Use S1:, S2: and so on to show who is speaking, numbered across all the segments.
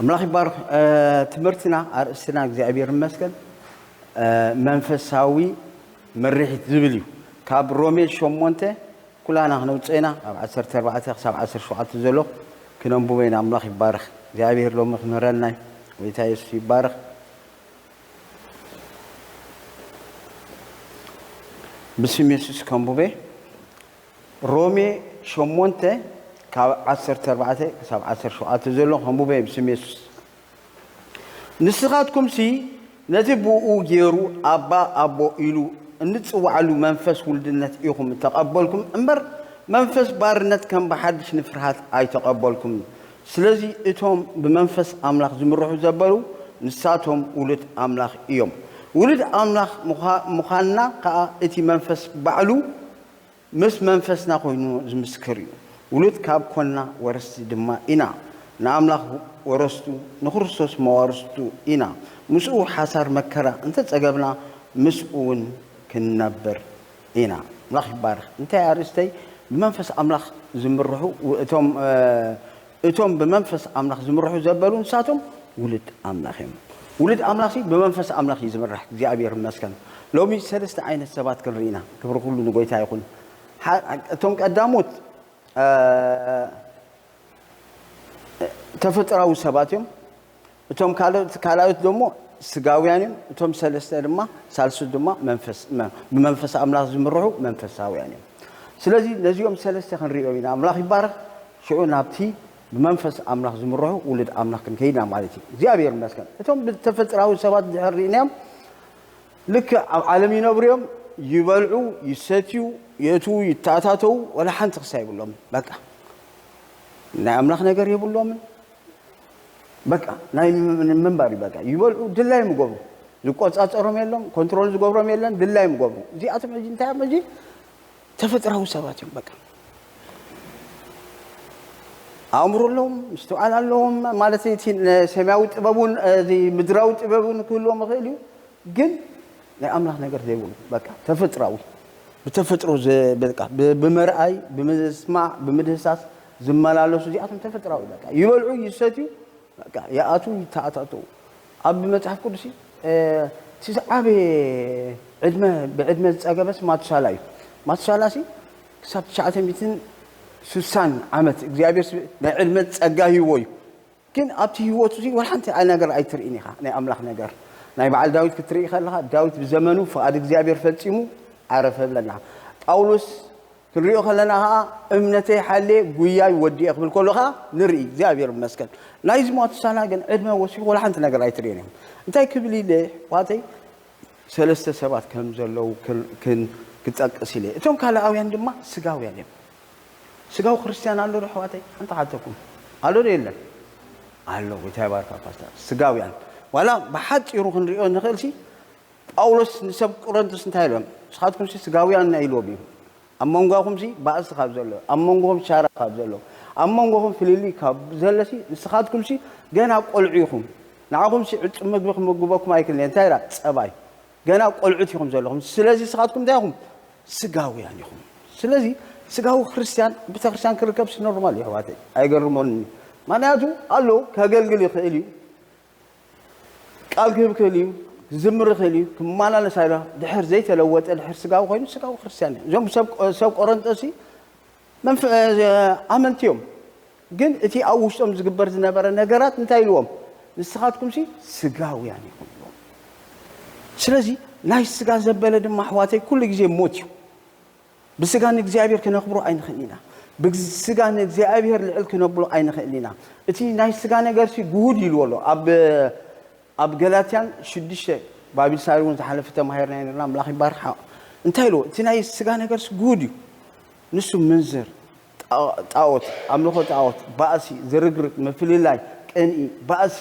S1: أملاخ بارك تمرتنا أرسلنا እግዚአብሔር ይመስገን መንፈሳዊ مريحة زبليو كاب رومي شومونته كلنا هنوصينا 14 حساب 10 شوعات زلو كنم بوين أملاخ بارك እግዚአብሔር لو مخمرنا ويتايس في بارك بسم يسوع كم بوي رومي شومونته كاب 14 حساب 10 شوعات زلو هم بوي بسم يسوع نسخاتكم سي نتبو جيرو أبا أبو إلو نتصوعلو منفس ولدنت إيهم تقبلكم أمبر منفس بارنت كم بحدش نفرحات أي تقبلكم سلزي إتهم بمنفس أملاخ زمرحو زبلو نساتهم ولد أملاخ إيهم ولد أملاخ مخانا قا إتي منفس بعلو مس منفس ناقوينو زمسكريو ولد كاب كنا ورستي دما إنا نأملاخ ورستو نخرصوص موارستو إنا مسؤو حسار مكرا انت تقبلنا مسؤون كنبر إنا ملاخ بارخ انت عرستي بمنفس أملاخ زمرحو اتوم بمنفس أملاخ زمرحو زبالون ساتهم ولد أملاخهم ولد أملاخي بمنفس أملاخ يزمرح زي أبير المسكن لو مي سلست عين السبات كنرينا كبر كله نقويتها يقول اتوم قداموت تفتراو سباتهم اتوم كالاوت دومو سغاويانيم اتوم سلسته دما سالسو دما بمنفس املاح زمرحو منفساويانيم سلازي نزيوم سلسته خنريوينا املاح يبارك شو نابتي بمنفس املاح زمرحو ولد املاح كنكينا مالتي እግዚአብሔር ይመስገን اتوم بتفتراو سبات حرينيم لك عالم ينبريوم يبلعو يستيو يتو يتاتاتو ولا حنت خسايبلهم بقى نا املاح ነገር ይብሎም بقى ناي من باري بقى يقولوا دلاي مقبرو زقاصاصرهم يلهم كنترول زقبرهم يلهم دلاي مقبرو زي اتمجي انت مجي تفطروا سباتهم بقى امر لهم استوعال لهم مالتي سماوي طببون زي مدراوي طببون كلهم مخيلو ግን ለአምላክ ነገር ዘይብሉ በቃ ተፈጥራው በተፈጥሮ በቃ በመርአይ በመስማዕ በመድህሳስ ዝመላለሱ ዚአቶም ተፈጥራው በቃ ይበልዑ ይሰትዩ በቃ ያአቱ ይታአታቱ አብ መጽሐፍ ቅዱስ ሲሳቤ ዕድመ በዕድመ ጸገበስ ማትሻላሲ ክሳብ 960 ዓመት እግዚአብሔር በዕድመ ጸጋ ይወዩ ግን ኣብቲ ህይወቱ ወልሓንቲ ነገር ኣይትርኢኒኻ ናይ ኣምላኽ ነገር ናይ በዓል ዳዊት ክትርኢ ከለኻ ዳዊት ብዘመኑ ፍቃድ እግዚአብሔር ፈጺሙ ዓረፈ ብለና ጳውሎስ ክንሪኦ ከለና እምነተይ ሓሌ ጉያይ ወዲእ ክብል ከለኻ ንርኢ እግዚአብሔር ይመስገን ናይ ዝሞት ሳላ ግን ዕድመ ወሲኹ ወላ ሓንቲ ነገር ኣይትርኢን እንታይ ክብል ኢለ ዋተይ ሰለስተ ሰባት ከም ዘለው ክጠቅስ ኢለ እቶም ካልኣውያን ድማ ስጋውያን እዮም ስጋው ክርስቲያን ኣሎ ዋተይ አንተ ሓተኩም ኣሎ የለን ኣሎ ወይታባርካ ፓስተር ስጋውያን ولا بحاجيرو كنريو نخلسي ጳውሎስ ንሰብ ቆሮንቶስ እንታይ ኢሎም ስኻትኩም ስጋውያን ኢሎቢ ኣመንጓኹም ባእስ ካብ ዘሎ ኣመንጎኹም ሻራ ካብ ዘሎ ኣመንጎኹም ፍልሊ ካብ ዘለሲ ስኻትኩም ገና ቆልዑኹም ንዓኹም ዕጡም ምግቢ ክምግበኩም ኣይክልን እንታይ ራ ጸባይ ገና ቆልዑት ኢኹም ዘለኹም ስለዚ ስኻትኩም ታይኹም ስጋውያን ኢኹም ስለዚ ስጋው ክርስቲያን ቤተክርስቲያን ክርከብስ ኖርማል እዩ ዋተይ ኣይገርሞን ማንያቱ አሎ ከገልግል ይኽእል እዩ قال كيف كليو زمر خليو كما لا نسايرا دحر زي تلوت الحر سقاو خاين سقاو خرسيان جنب سب قرنطسي من امنتيوم ግን እቲ አውሽቶም ዝግበር ዝነበረ ነገራት እንታይ ኢልዎም ንስኻትኩም ስጋው ያኒ ስለዚህ ናይ ስጋ ዘበለ ድማ አሕዋተይ ኩሉ ግዜ ሞት እዩ ብስጋን እግዚአብሔር ከነኽብሩ አይንኸልና ብስጋን እግዚአብሔር ልዕል ከነብሉ አይንኸልና እቲ ናይ ስጋ ነገር ጉድ ይልወሎ ኣብ ገላትያን 6 ባቢል ሳይሩን ተሐለፈተ ማህርና ይነና አምላኽ ይባርክ እንታይ ኢሉ እቲ ናይ ስጋ ነገር ጉድ እዩ ንሱ መንዘር ጣዖት አምልኮ ጣዖት ባእሲ ዝርግርግ መፍልላይ ቀኒ ባእሲ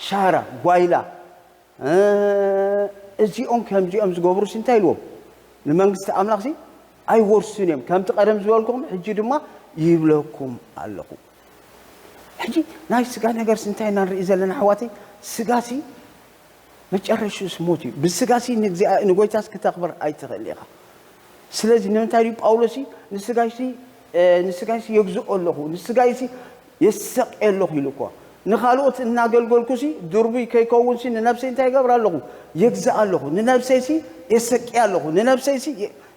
S1: ሻራ ጓይላ እዚኦም ከምዚኦም ዝገብሩ እንታይ ኢሉ ንመንግስቲ አምላኽ ኣይወርሱንም ከም ተቀደም ዝበልኩም ሕጂ ድማ ይብለኩም ኣለኹ ሕጂ ናይ ስጋ ነገር እንታይ ንርኢ ዘለና አሕዋተይ ስጋሲ መጨረሻስ ሞት ብስጋሲ ንጎይታስ ከተኽብር ኣይትኽእልኻ ስለዚህ ንምንታይ ጳውሎስ ንስጋሲ يجزء الله نسجايسي يسق الله يلقوا نخالوت ناقلقلكو سي دربي كيكون سي ننفسي انت يقبر له يجزأ له ننفسي سي يسقي له ننفسي سي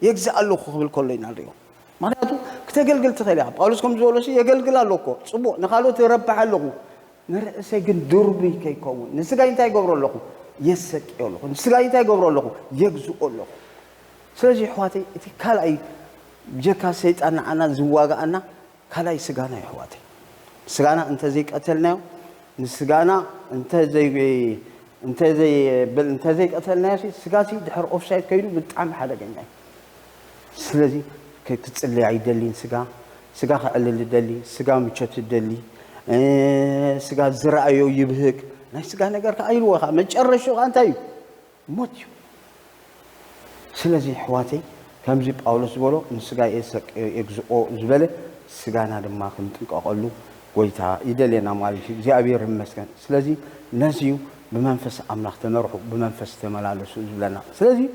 S1: يجزأ له قبل كلنا اليوم معناته كتقلقل تخيلها باولوس كم زولو سي يقلقل له كو صبو نخالوت يربح له نرأسي جن دربي كيكون نسقي انت يقبر له يسقي له نسقي انت يقبر له يجزأ له سلجي حواتي اتي كالاي جكا سيطان انا زواغا انا كالاي سغانا يا حواتي سغانا انت زي قتلنا نسغانا انت زي قتلنا شي سغاسي دحر اوف سايد كيدو بطعم حدغناي سلازي كتتصلي عيدلين سغا خعلل دلي سغا مچت دلي سغا زرعيو يبهك ناي سغا ነገር ከአይልወኻ መጨረሻው አንታይ ሞት سلازي حواتي كمزي باولوس بولو نسغا يغزኦ ዝበለ سغانا ድማ ክንጥንቀቀሉ ጎይታ ይደለና ማለት እግዚአብሔር ይመስገን ስለዚህ ነዚሁ በመንፈስ አምላክ ተመርሑ በመንፈስ ተመላለሱ ዝብለና ስለዚህ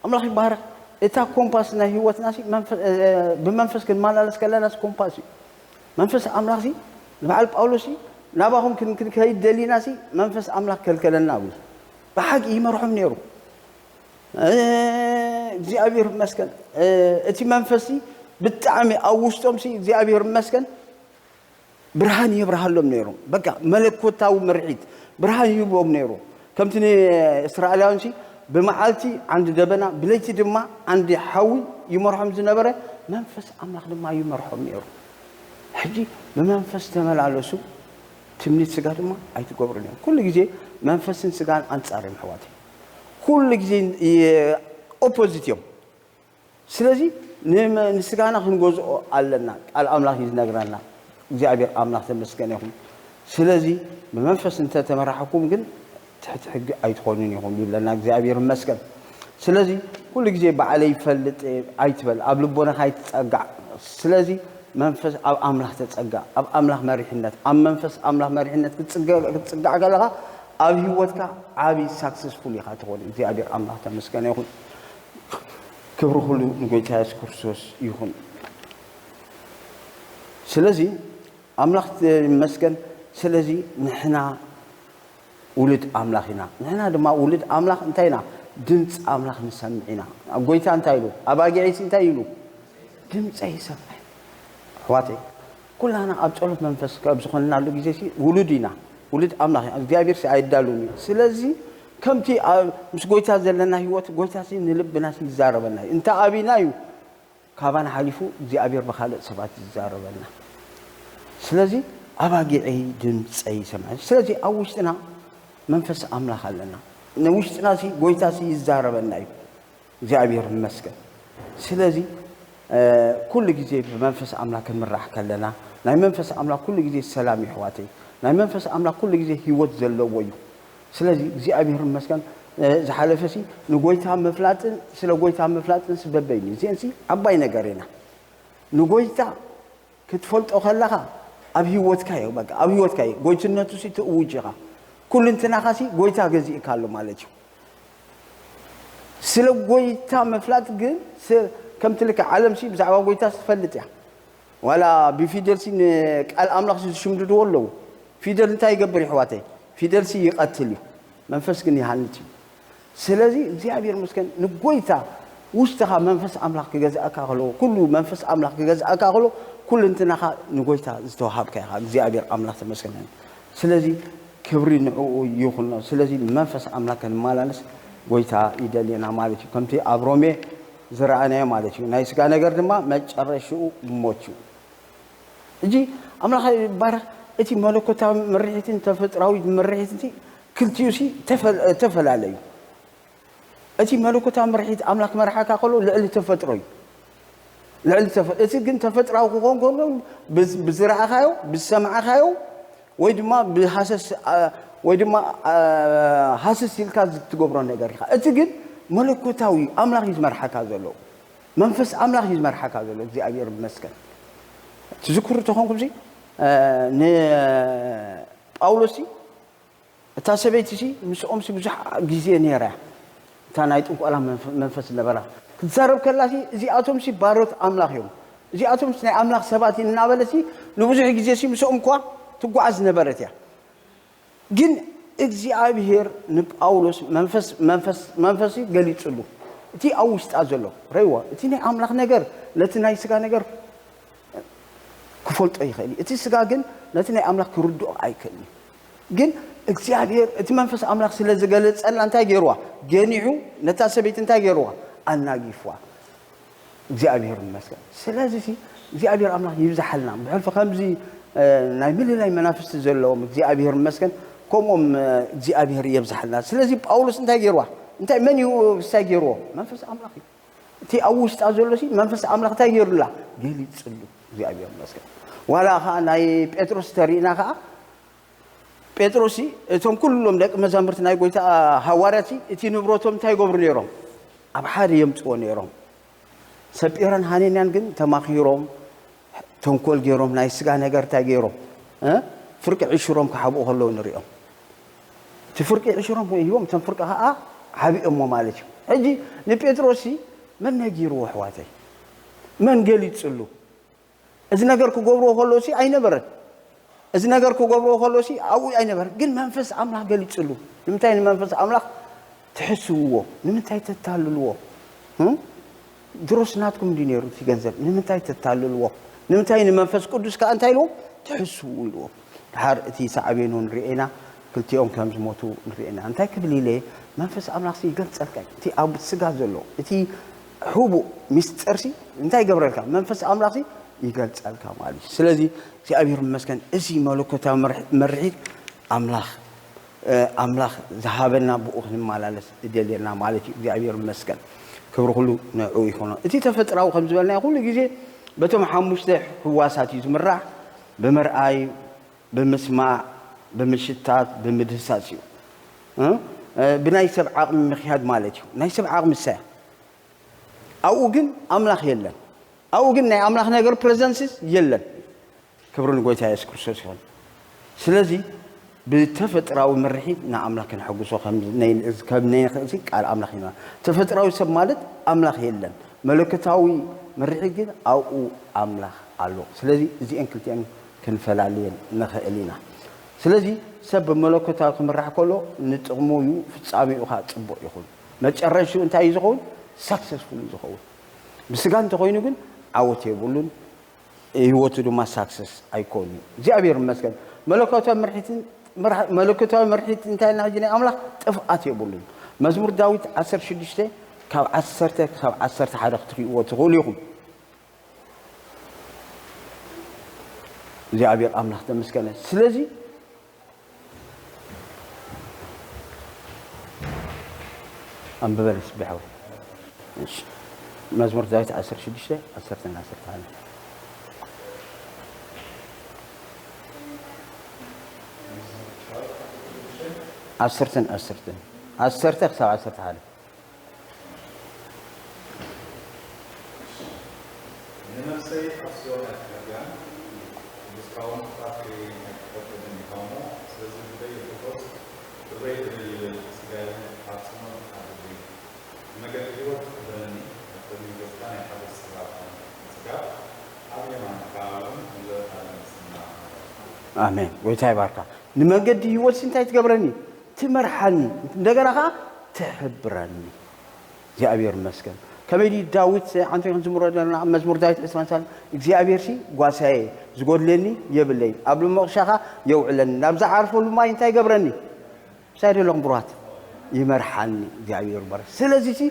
S1: አምላክ ይባረክ እታ ኮምፓስና ህይወትና ሲ በመንፈስ ግን ማላለስ ከለናስ ኮምፓስ መንፈስ አምላክ ሲ ለባል ጳውሎስ ናባሁም ክን ከይደሊና ሲ መንፈስ አምላክ ከልከለና ብሎ በሐቅ ይመርሑም ነሩ እግዚአብሔር ይመስገን እቲ መንፈስ ብጣዕሚ አውሽቶም ሲ እግዚአብሔር ይመስገን برهان يبرهلهم نيرو بقى ملكوتاو مرعيت برهان يبوم نيرو كمتني اسرائيلاوين شي بمعالتي عند دبنا بليتي دما عند حوي يمرحم زنبره منفس املاح دما يمرحم نيرو حجي بمنفس تملالسو تمنيت سغا دما ايتغبرنيو كل غزي منفسن سغان انصارم حواتي كل غزي اوبوزيتيوم سلازي نسغانا خنغوزو علنا قال املاح ينغرانا እግዚአብሔር አምላክ ተመስገን ይሁን ስለዚህ በመንፈስ እንተ ተመራحكم ግን تحت حق አይትሆኑን ይሁን ይለና እግዚአብሔር ይመስገን ስለዚህ ሁሉ ጊዜ በዓለ ይፈልጥ አይትበል አብልቦና አይትጸጋ ስለዚህ መንፈስ አምላክ ተጸጋ አምላክ መሪሕነት መንፈስ አምላክ መሪሕነት ክትጸጋ ገለኻ ኣብ ህይወትካ ዓቢ ሳክሰስፉል ይኻ ትሆን እግዚአብሔር አምላክ ተመስገን ይሁን ክብሩ ሁሉ ንጌታ ኢየሱስ ክርስቶስ ይሁን ስለዚህ أملاخ مسكن سلزي نحنا ولد أملاخنا نحنا دما ولد أملاخ انتينا دمت أملاخ نسمعنا أقويتا انتايلو أباقي عيس انتايلو دمت أي سمع حواتي كلنا أبتعلف منفس كأبسخنا لو جيسي ولدنا ولد أملاخ እግዚአብሔር ሲያይዳሉኒ ስለዚህ ከምቲ ምስ ጎይታ ዘለና ህይወት ጎይታ ሲ ንልብና ሲዛረበና እንተ አቢናዩ ካባን ሓሊፉ እግዚአብሔር በኻልእ ሰባት ይዛረበና ስለዚህ አባጊዒ ድምጽይ ሰማይ ስለዚህ አውሽጥና መንፈስ አምላክ አለና ነውሽጥና ሲ ጎይታ ሲ ይዛረበና እግዚአብሔር ይመስገን ስለዚህ ኩሉ ጊዜ በመንፈስ አምላክ ምራህ ከለና ናይ መንፈስ አምላክ ኩሉ ጊዜ ሰላም ይحواتي ናይ መንፈስ አምላክ ኩሉ ጊዜ ህይወት ዘለዎ እዩ ስለዚህ እግዚአብሔር ይመስገን ዝሓለፈሲ ንጎይታ መፍላጥን ስለ ጎይታ መፍላጥን ስበበይኒ እዚንሲ አባይ ነገርና ንጎይታ ክትፈልጦ ከለኻ ኣብ ህይወትካ እዩ በቃ ኣብ ህይወትካ ጎይትነቱ ሲ ትውጅኻ ኩሉ እንትናኻሲ ጎይታ ገዚእካ ኣሎ ማለት እዩ ስለ ጎይታ መፍላጥ ግን ከም ትልካ ዓለም ሲ ብዛዕባ ጎይታ ትፈልጥ ያ ولا بفيدل سي قال املاح شمددو ولو فيدل انت يغبر يحواتي فيدل سي يقتل منفس كن يحنتي سلازي እግዚአብሔር መስከን ንጎይታ ውስጥኻ መንፈስ አምላክ ከገዛካ ኸሎ ኩሉ መንፈስ አምላክ ከገዛካ ኸሎ ኩሉ እንትናኻ ንጎይታ ዝተዋሃብካ ይኻ እግዚአብሔር አምላክ ተመስገን ስለዚህ ክብሪ ንዑ ይኹን ስለዚህ መንፈስ አምላክ ማላልስ ጎይታ ይደልና ማለት እዩ ከምቲ አብሮሜ ዝራአና ማለት እዩ ናይ ስጋ ነገር ድማ መጨረሻው ሞት እዩ እጂ አምላክ ባረክ እቲ መለኮታዊ ምርሒትን ተፈጥራዊ ምርሒትን ክልቲዩሲ ተፈላለዩ እቲ መለኮታዊ ምርሒት አምላክ መርሓካ ከሎ ልዕሊ ተፈጥሮይ ልዕሊ ተፈጥሮ እቲ ግን ተፈጥራዊ ክኾን ከሎ ብዝራእኻዮ ብሰማዕኻዮ ወይ ድማ ብሃሰስ ወይ ድማ ሃሰስ ኢልካ ዝትገብሮ ነገር ኢኻ እቲ ግን መለኮታዊ አምላክ ይዝመርሓካ ዘሎ መንፈስ አምላክ ይዝመርሓካ ዘሎ እግዚአብሔር ይመስገን تذكر تخونكم زي ن باولوسي تاسبيتي سي مسوم سي بزح غزي نيرا تانايت انقلا منفس نبره تزارب كلاسي زي اتوم سي باروت املاح يوم زي اتوم سي املاح سبات نابلسي لبزح غزي سي مسوم كوا تغواز نبرت يا ግን እግዚአብሔር ንጳውሎስ መንፈስ ገሊጽሉ እቲ ኣብ ውሽጣ ዘሎ ረይዋ እቲ ናይ ኣምላኽ ነገር ነቲ ናይ ስጋ ነገር ክፈልጦ ይኽእል እቲ ስጋ ግን ነቲ ናይ ኣምላኽ ክርድኦ ኣይክእልን ግን እግዚአብሔር እቲ መንፈስ ኣምላኽ ስለ ዝገለጸላ እንታይ ገይርዋ ገኒዑ ነታ ሰበይቲ እንታይ ገይርዋ ኣናጊፍዋ እግዚአብሔር ይመስገን ስለዚ እግዚአብሔር ኣምላኽ ይብዛሐልና ብሕልፊ ከምዚ ናይ ምልላይ መናፍስቲ ዘለዎም እግዚአብሔር ይመስገን ከምኦም እግዚአብሔር ይብዛሐልና ስለዚ ጳውሎስ እንታይ ገይርዋ እንታይ መን እንታይ ገይርዎ መንፈስ ኣምላኽ እቲ ኣብ ውሽጣ ዘሎ መንፈስ ኣምላኽ እንታይ ገይሩላ ገሊጽሉ እግዚአብሔር ይመስገን ዋላ ኸ ናይ ጴጥሮስ ተሪእና ኸ ጴጥሮስ እቶም ኩሎም ደቂ መዛሙርት ናይ ጎይታ ሐዋርያት እቲ ንብረቶም እንታይ ይገብሩ ነይሮም ኣብ ሓደ የምጽዎ ነይሮም ሰጲራን ሃኔንያን ግን ተማኺሮም ተንኮል ገይሮም ናይ ስጋ ነገር እንታይ ገይሮም ፍርቂ ዕሽሮም ክሓብኡ ከለዉ ንሪኦም እቲ ፍርቂ ዕሽሮም ሂቦም እቶም ፍርቂ ከዓ ሓቢኦሞ ማለት እዩ ሕጂ ንጴጥሮስ መን ነጊርዎ ኣሕዋተይ መን ገሊጽሉ እዚ ነገር ክገብርዎ ከለዉ ኣይነበረን እዚ ነገር ክገብርዎ ከለዉ ኣብኡ ኣይነበረን ግን መንፈስ ኣምላኽ ገሊጽሉ ንምንታይ ንመንፈስ ኣምላኽ ትሕስብዎ ንምንታይ ተታልልዎ ድሮስ ናትኩም እንዲ ነይሩ እቲ ገንዘብ ንምንታይ ተታልልዎ ንምንታይ ንመንፈስ ቅዱስ ከዓ እንታይ ኢልዎ ትሕስብዎ ኢልዎ ድሓር እቲ ሳዕቤኑ ንሪኤና ክልቲኦም ከም ዝሞቱ ንሪኤና እንታይ ክብል ኢለ መንፈስ ኣምላኽ ይገልጸልካ እቲ ኣብ ስጋ ዘሎ እቲ ሕቡእ ምስጢር እንታይ ይገብረልካ መንፈስ ኣምላኽ ይገልጸልካ ማለት እዩ ስለዚ እግዚአብሔር ይመስገን እዚ መለኮታዊ መርሒት ኣምላኽ ዝሃበና ብኡ ክንመላለስ ይደልየና ማለት እዩ እግዚአብሔር ይመስገን ክብሪ ኩሉ ንዕኡ ይኹን እቲ ተፈጥራዊ ከም ዝበልና ኩሉ ግዜ በቶም ሓሙሽተ ህዋሳት እዩ ዝምራሕ ብምርኣይ ብምስማዕ ብምሽታት ብምድህሳስ እዩ ብናይ ሰብ ዓቕሚ ምኽያድ ማለት እዩ ናይ ሰብ ዓቕሚ ሳያ ኣብኡ ግን ኣምላኽ የለን ኣብኡ ግን ናይ ኣምላኽ ነገር ፕሬዘንስስ የለን ክብሪ ንጎይታ ኢየሱስ ክርስቶስ ይኹን ስለዚ ብተፈጥራዊ ምርሒት ንኣምላኽ ክንሕጉሶ ከም ናይ ንኽእል ቃል ኣምላኽ ኢና ተፈጥራዊ ሰብ ማለት ኣምላኽ የለን መለኮታዊ ምርሒት ግን ኣብኡ ኣምላኽ ኣሎ ስለዚ እዚአን ክልቲአን ክንፈላለየን ንኽእል ኢና ስለዚ ሰብ ብመለኮታዊ ክምራሕ ከሎ ንጥቕሙ እዩ ፍጻሜኡ ኸ ጽቡቕ ይኹን መጨረሻኡ እንታይ እዩ ዝኸውን ሰክሰስፉል እዩ ዝኸውን ብስጋ እንተኾይኑ ግን ዓወት የብሉን ህይወቱ ድማ ሳክሰስ ኣይኮኑን እግዚአብሔር ይመስገን መለኮታዊ ምርሒት እንታይ ኢልና ሕጂ ናይ ኣምላኽ ጥፍኣት የብሉን መዝሙር ዳዊት 16 ካብ 10 ክሳብ 11 ክትሪእዎ ትኽእሉ ኢኹም እግዚአብሔር ኣምላኽ ተመስገነ ስለዚ أنببلس بحول مزمور داوود 16 10 10 خساب 10 حالة آمين ويتاي باركا نمجد هو سنتاي تقبرني تمرحني دغنا خا تحبرني እግዚአብሔር ይመስገን ከመዲ ዳዊት አንተ መዝሙር ዳዊት እስማንሳል እግዚአብሔር ሲ ጓሳዬ ዝጎድለኒ የብለይ አብሉ መቅሻኻ የውዕለኒ ናብዛ ዓርፈሉ ማይ እንታይ ይገብረኒ ሳይደሎም ብሯት ይመርሐኒ እግዚአብሔር ባር ስለዚህ ሲ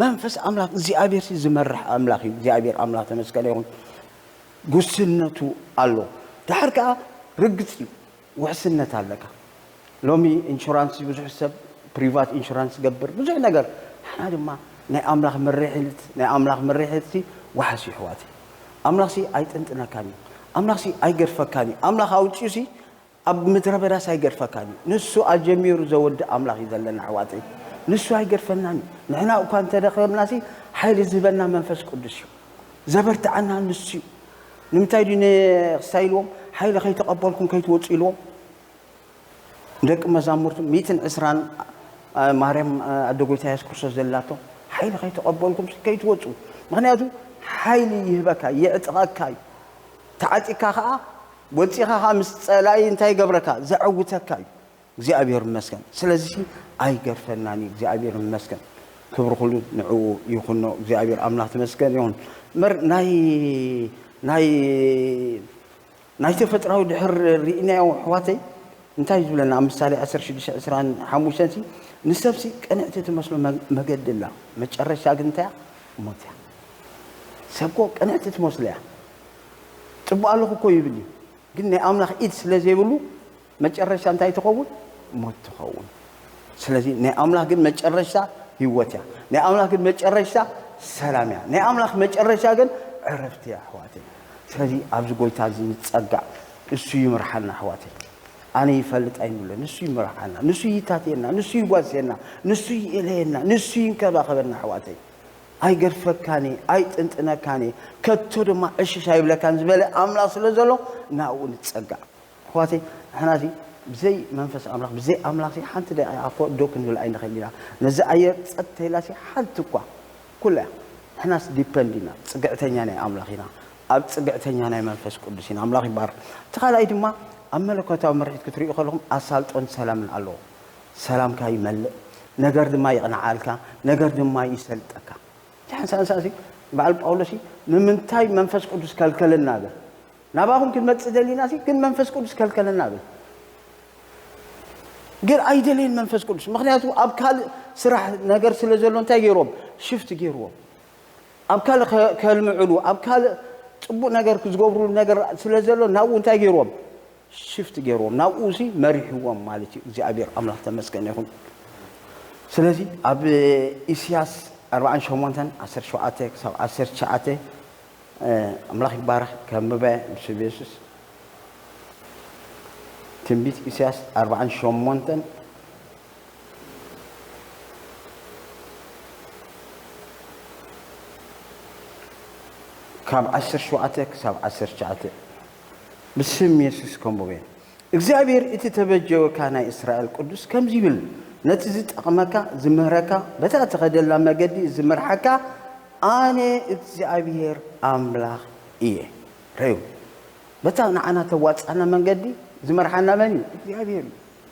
S1: መንፈስ አምላክ እግዚአብሔር ሲ ዝመርሕ አምላክ እግዚአብሔር አምላክ ተመስገነ ይሁን ጉስነቱ አሎ ዳርካ ርግጽ ወሕስነት አለካ ሎሚ ኢንሹራንስ ብዙሕ ሰብ ፕሪቫት ኢንሹራንስ ገብር ብዙሕ ነገር حنا ድማ ናይ ኣምላኽ መሪሕቲ ወሓሲ ሕዋቲ ኣምላኽ ሲ ኣይጥንጥነካኒ ኣምላኽ ሲ ኣይገርፈካኒ ኣምላኽ ኣውጪኡ ሲ ኣብ ምድረ በዳ ኣይገርፈካኒ ንሱ ኣጀሚሩ ዘወድ ኣምላኽ ይዘለና ሕዋቲ ንሱ ኣይገርፈናኒ ንሕና እኳ እንተደኸምና ሲ ሓይሊ ዝህበና መንፈስ ቅዱስ እዩ ዘበርትዓና ንሱ እዩ ንምንታይ ድዩ ንክሳይልዎም ሓይሊ ከይተቐበልኩም ከይትወፁ ኢልዎም ደቂ መዛሙርቱ 120 ማርያም አደጎይታ ኢየሱስ ክርስቶስ ዘላቶ ሓይሊ ከይተቐበልኩም ከይትወፁ ምክንያቱ ሓይሊ ይህበካ የዕጥቐካ ተዓጢካ ከዓ ወፂኻ ምስ ፀላይ እንታይ ገብረካ ዘዕውተካ እግዚአብሔር ይመስገን ስለዚህ አይገርፈናኒ እግዚአብሔር ይመስገን ክብር ሁሉ ንዑ ይኹን እግዚአብሔር አምላክ ተመስገን ይሁን መር ናይ ተፈጥራዊ ድሕር ሪእናዮ ሕዋተይ እንታይ ዝብለና ምሳሌ 16:25 ንሰብሲ ቀንዕቲ ትመስሎ መገድላ መጨረሻ ግን እንታይ ሞት ሰብኮ ቀንዕቲ ትመስሎ ጥቡ ኣለኹ እኮ ይብል ግን ናይ ኣምላኽ ኢድ ስለዘይብሉ መጨረሻ እንታይ ትኸውን ሞት ትኸውን ስለዚህ ናይ ኣምላኽ ግን መጨረሻ ህይወት ናይ ኣምላኽ ግን መጨረሻ ሰላም ናይ ኣምላኽ መጨረሻ ግን ዕረፍቲ ኣሕዋተይ ስለዚህ ኣብዚ ጎይታ እዚ ንፀጋዕ እሱ ይምርሓና ኣሕዋተይ ኣነ ይፈልጥ ኣይንብለን እሱ ይምርሓና ንሱ ይታትየና ንሱ ይጓዝየና ንሱ ይእለየና ንሱ ይንከባኸበና ኣሕዋተይ ኣይገርፈካኒ ኣይጥንጥነካኒ ከቶ ድማ እሽሽ ኣይብለካን ዝበለ ኣምላኽ ስለ ዘሎ ናብኡ ንፀጋዕ ኣሕዋተይ ንሕናዚ ብዘይ መንፈስ ኣምላኽ ብዘይ ኣምላኽ ሓንቲ ኣፎ ዶ ክንብል ኣይንኽእል ኢና ነዚ ኣየር ፀጥታ ኢላ ሓንቲ እኳ ኩላ ንሕናስ ዲፐንድ ኢና ፅግዕተኛ ናይ ኣምላኽ ኢና ኣብ ፅግዕተኛ ናይ መንፈስ ቅዱስ ኢና ኣምላኽ ይባርክ እቲ ካልኣይ ድማ ኣብ መለኮታዊ ምርኢት ክትሪኡ ከለኹም ኣሳልጦን ሰላምን ኣለዎ ሰላምካ ይመልእ ነገር ድማ ይቕንዓልካ ነገር ድማ ይሰልጠካ ሓንሳንሳሲ በዓል ጳውሎስ ንምንታይ መንፈስ ቅዱስ ከልከለና ብል ናባኹም ክንመፅእ ደሊና ግን መንፈስ ቅዱስ ከልከለና ብል ግን ኣይደለይን መንፈስ ቅዱስ ምክንያቱ ኣብ ካልእ ስራሕ ነገር ስለ ዘሎ እንታይ ገይሮም ሽፍት ገይርዎም ኣብ ካልእ ከልምዕሉ ኣብ ካልእ ፅቡቅ ነገር ክዝገብሩ ነገር ስለ ዘሎ ናብኡ እንታይ ገይርዎም ሽፍት ገይርዎም ናብኡ መሪሕዎም ማለት እዩ እግዚአብሔር ኣምላኽ ተመስገን ይሁን ስለዚ ኣብ ኢሳያስ 48:17-19 ኣምላኽ ይባርክ ከምበ ብስቤስስ ትንቢት ኢሳያስ 48 ካብ 17-19 بسم يسوع كمبوين እግዚአብሔር እቲ ተበጀወካ ናይ እስራኤል ቅዱስ ከምዚ ይብል ነቲ ዝጠቕመካ ዝምህረካ በታ ተኸደላ መገዲ ዝመርሐካ ኣነ እግዚአብሔር ኣምላኽ እየ ረዩ በታ ንዓና ተዋፅአና መንገዲ ዝመርሐና መን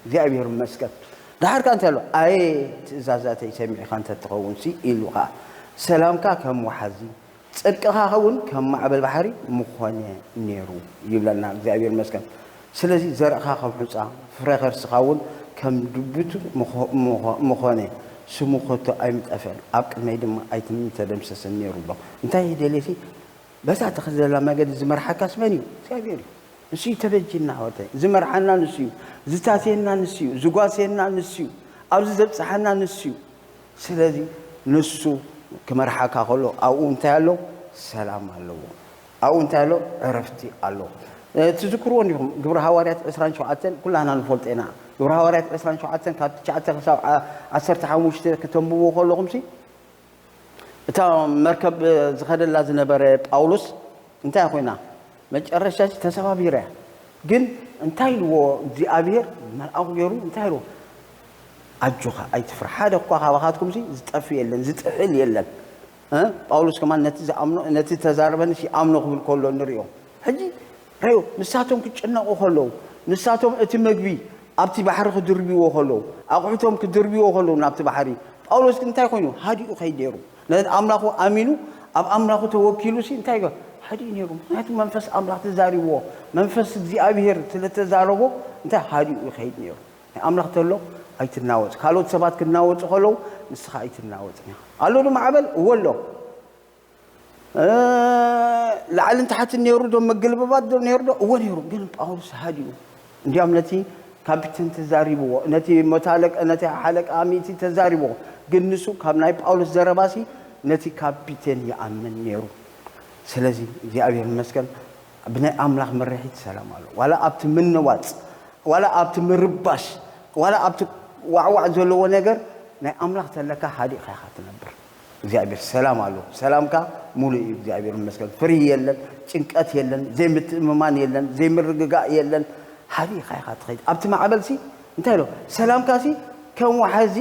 S1: እግዚአብሔር መስገድ ዳሕርካ እንታይ ኣሎ ኣየ ትእዛዛተይ ሰሚዕካ እንተትኸውን ኢሉኻ ሰላምካ ከም ወሓዚ ጽድቅኻ ኸውን ከም ማዕበል ባሕሪ ምኾነ ነይሩ ይብለና እግዚአብሔር መስገን ስለዚህ ዘርእኻ ከም ሑፃ ፍረ ከርስኻውን ከም ድብቱ ምኾነ ስሙ ከቶ ኣይምጠፍን ኣብ ቅድመይ ድማ ኣይተደምሰሰን ነይሩ ኣሎ እንታይ ደልየሲ በታ ተኸዘላ መገዲ ዝመርሐካስ መን እዩ እግዚአብሔር እዩ ንሱ ተበጅና ወተ ዝመርሐና ንሱ እዩ ዝታትየና ንሱ እዩ ዝጓስየና ንሱ እዩ ኣብዚ ዘብፅሐና ንሱ እዩ ስለዚህ ንሱ ክመርሓካ ከሎ ኣብኡ እንታይ ኣሎ ሰላም ኣለዎ ኣብኡ እንታይ ኣሎ ዕረፍቲ ኣለዎ ትዝክርዎ እንዲኹም ግብረ ሃዋርያት 27 ኩላና ንፈልጦ ኢና ግብረ ሃዋርያት 27 ካብ 9-15 ከተንብቦ ከለኹም እታ መርከብ ዝኸደላ ዝነበረ ጳውሎስ እንታይ ኮይና መጨረሻ ተሰባቢራ ግን እንታይ ኢልዎ እግዚአብሔር መልአኹ ገይሩ እንታይ ኢልዎ ኣጆኻ ኣይትፍራ ሓደ እኳ ካባኻትኩም ዝጠፍ የለን ዝጥሕል የለን ጳውሎስ ከማን ነቲ ተዛረበን ኣምኖ ክብል ከሎ ንሪኦ ሕጂ ረዮ ንሳቶም ክጭነቑ ከለዉ ንሳቶም እቲ መግቢ ኣብቲ ባሕሪ ክድርብዎ ከለዉ ኣቑሑቶም ክድርብዎ ከለዉ ናብቲ ባሕሪ ጳውሎስ እንታይ ኮይኑ ሃዲኡ ከይድ ነይሩ ኣምላኹ ኣሚኑ ኣብ ኣምላኹ ተወኪሉ እንታይ ሃዲኡ ነይሩ ምክንያቱ መንፈስ ኣምላኽ ተዛሪብዎ መንፈስ እግዚኣብሔር ስለተዛረቦ እንታይ ሃዲኡ ይኸይድ ነይሩ ኣምላኽ ተሎ ኣይትናወፅ ካልኦት ሰባት ክናወፁ ከለዉ ንስኻ ኣይትናወፅ ኣሎ ዶ ማዕበል እወሎ ላዕልን ታሕትን ነይሩ ዶ መገልበባት ዶ ነይሩ ዶ እወ ነይሩ ግን ጳውሎስ ሃዲኡ እንዲያም ነቲ ካፒተን ተዛሪብዎ ነቲ ሞታለቅ ነቲ ሓለቃ ሚእቲ ተዛሪብዎ ግን ንሱ ካብ ናይ ጳውሎስ ዘረባሲ ነቲ ካፒተን ይኣምን ነይሩ ስለዚ እግዚአብሔር ይመስገን ብናይ ኣምላኽ መርሒት ሰላም ኣሎ ዋላ ኣብቲ ምንዋፅ ዋላ ኣብቲ ምርባሽ ዋላ ኣብቲ ዋዕዋዕ ዘለዎ ነገር ናይ ኣምላኽ ተለካ ሃዲእኻ ኢኻ ትነብር እግዚአብሔር ሰላም ኣሎ ሰላምካ ሙሉእ እዩ እግዚአብሔር ይመስገን ፍሪ የለን ጭንቀት የለን ዘይምትእምማን የለን ዘይምርግጋእ የለን ሃዲእኻ ኢኻ ትኸይድ ኣብቲ ማዕበል እንታይ ኢሎ ሰላምካ ከም ወሓዚ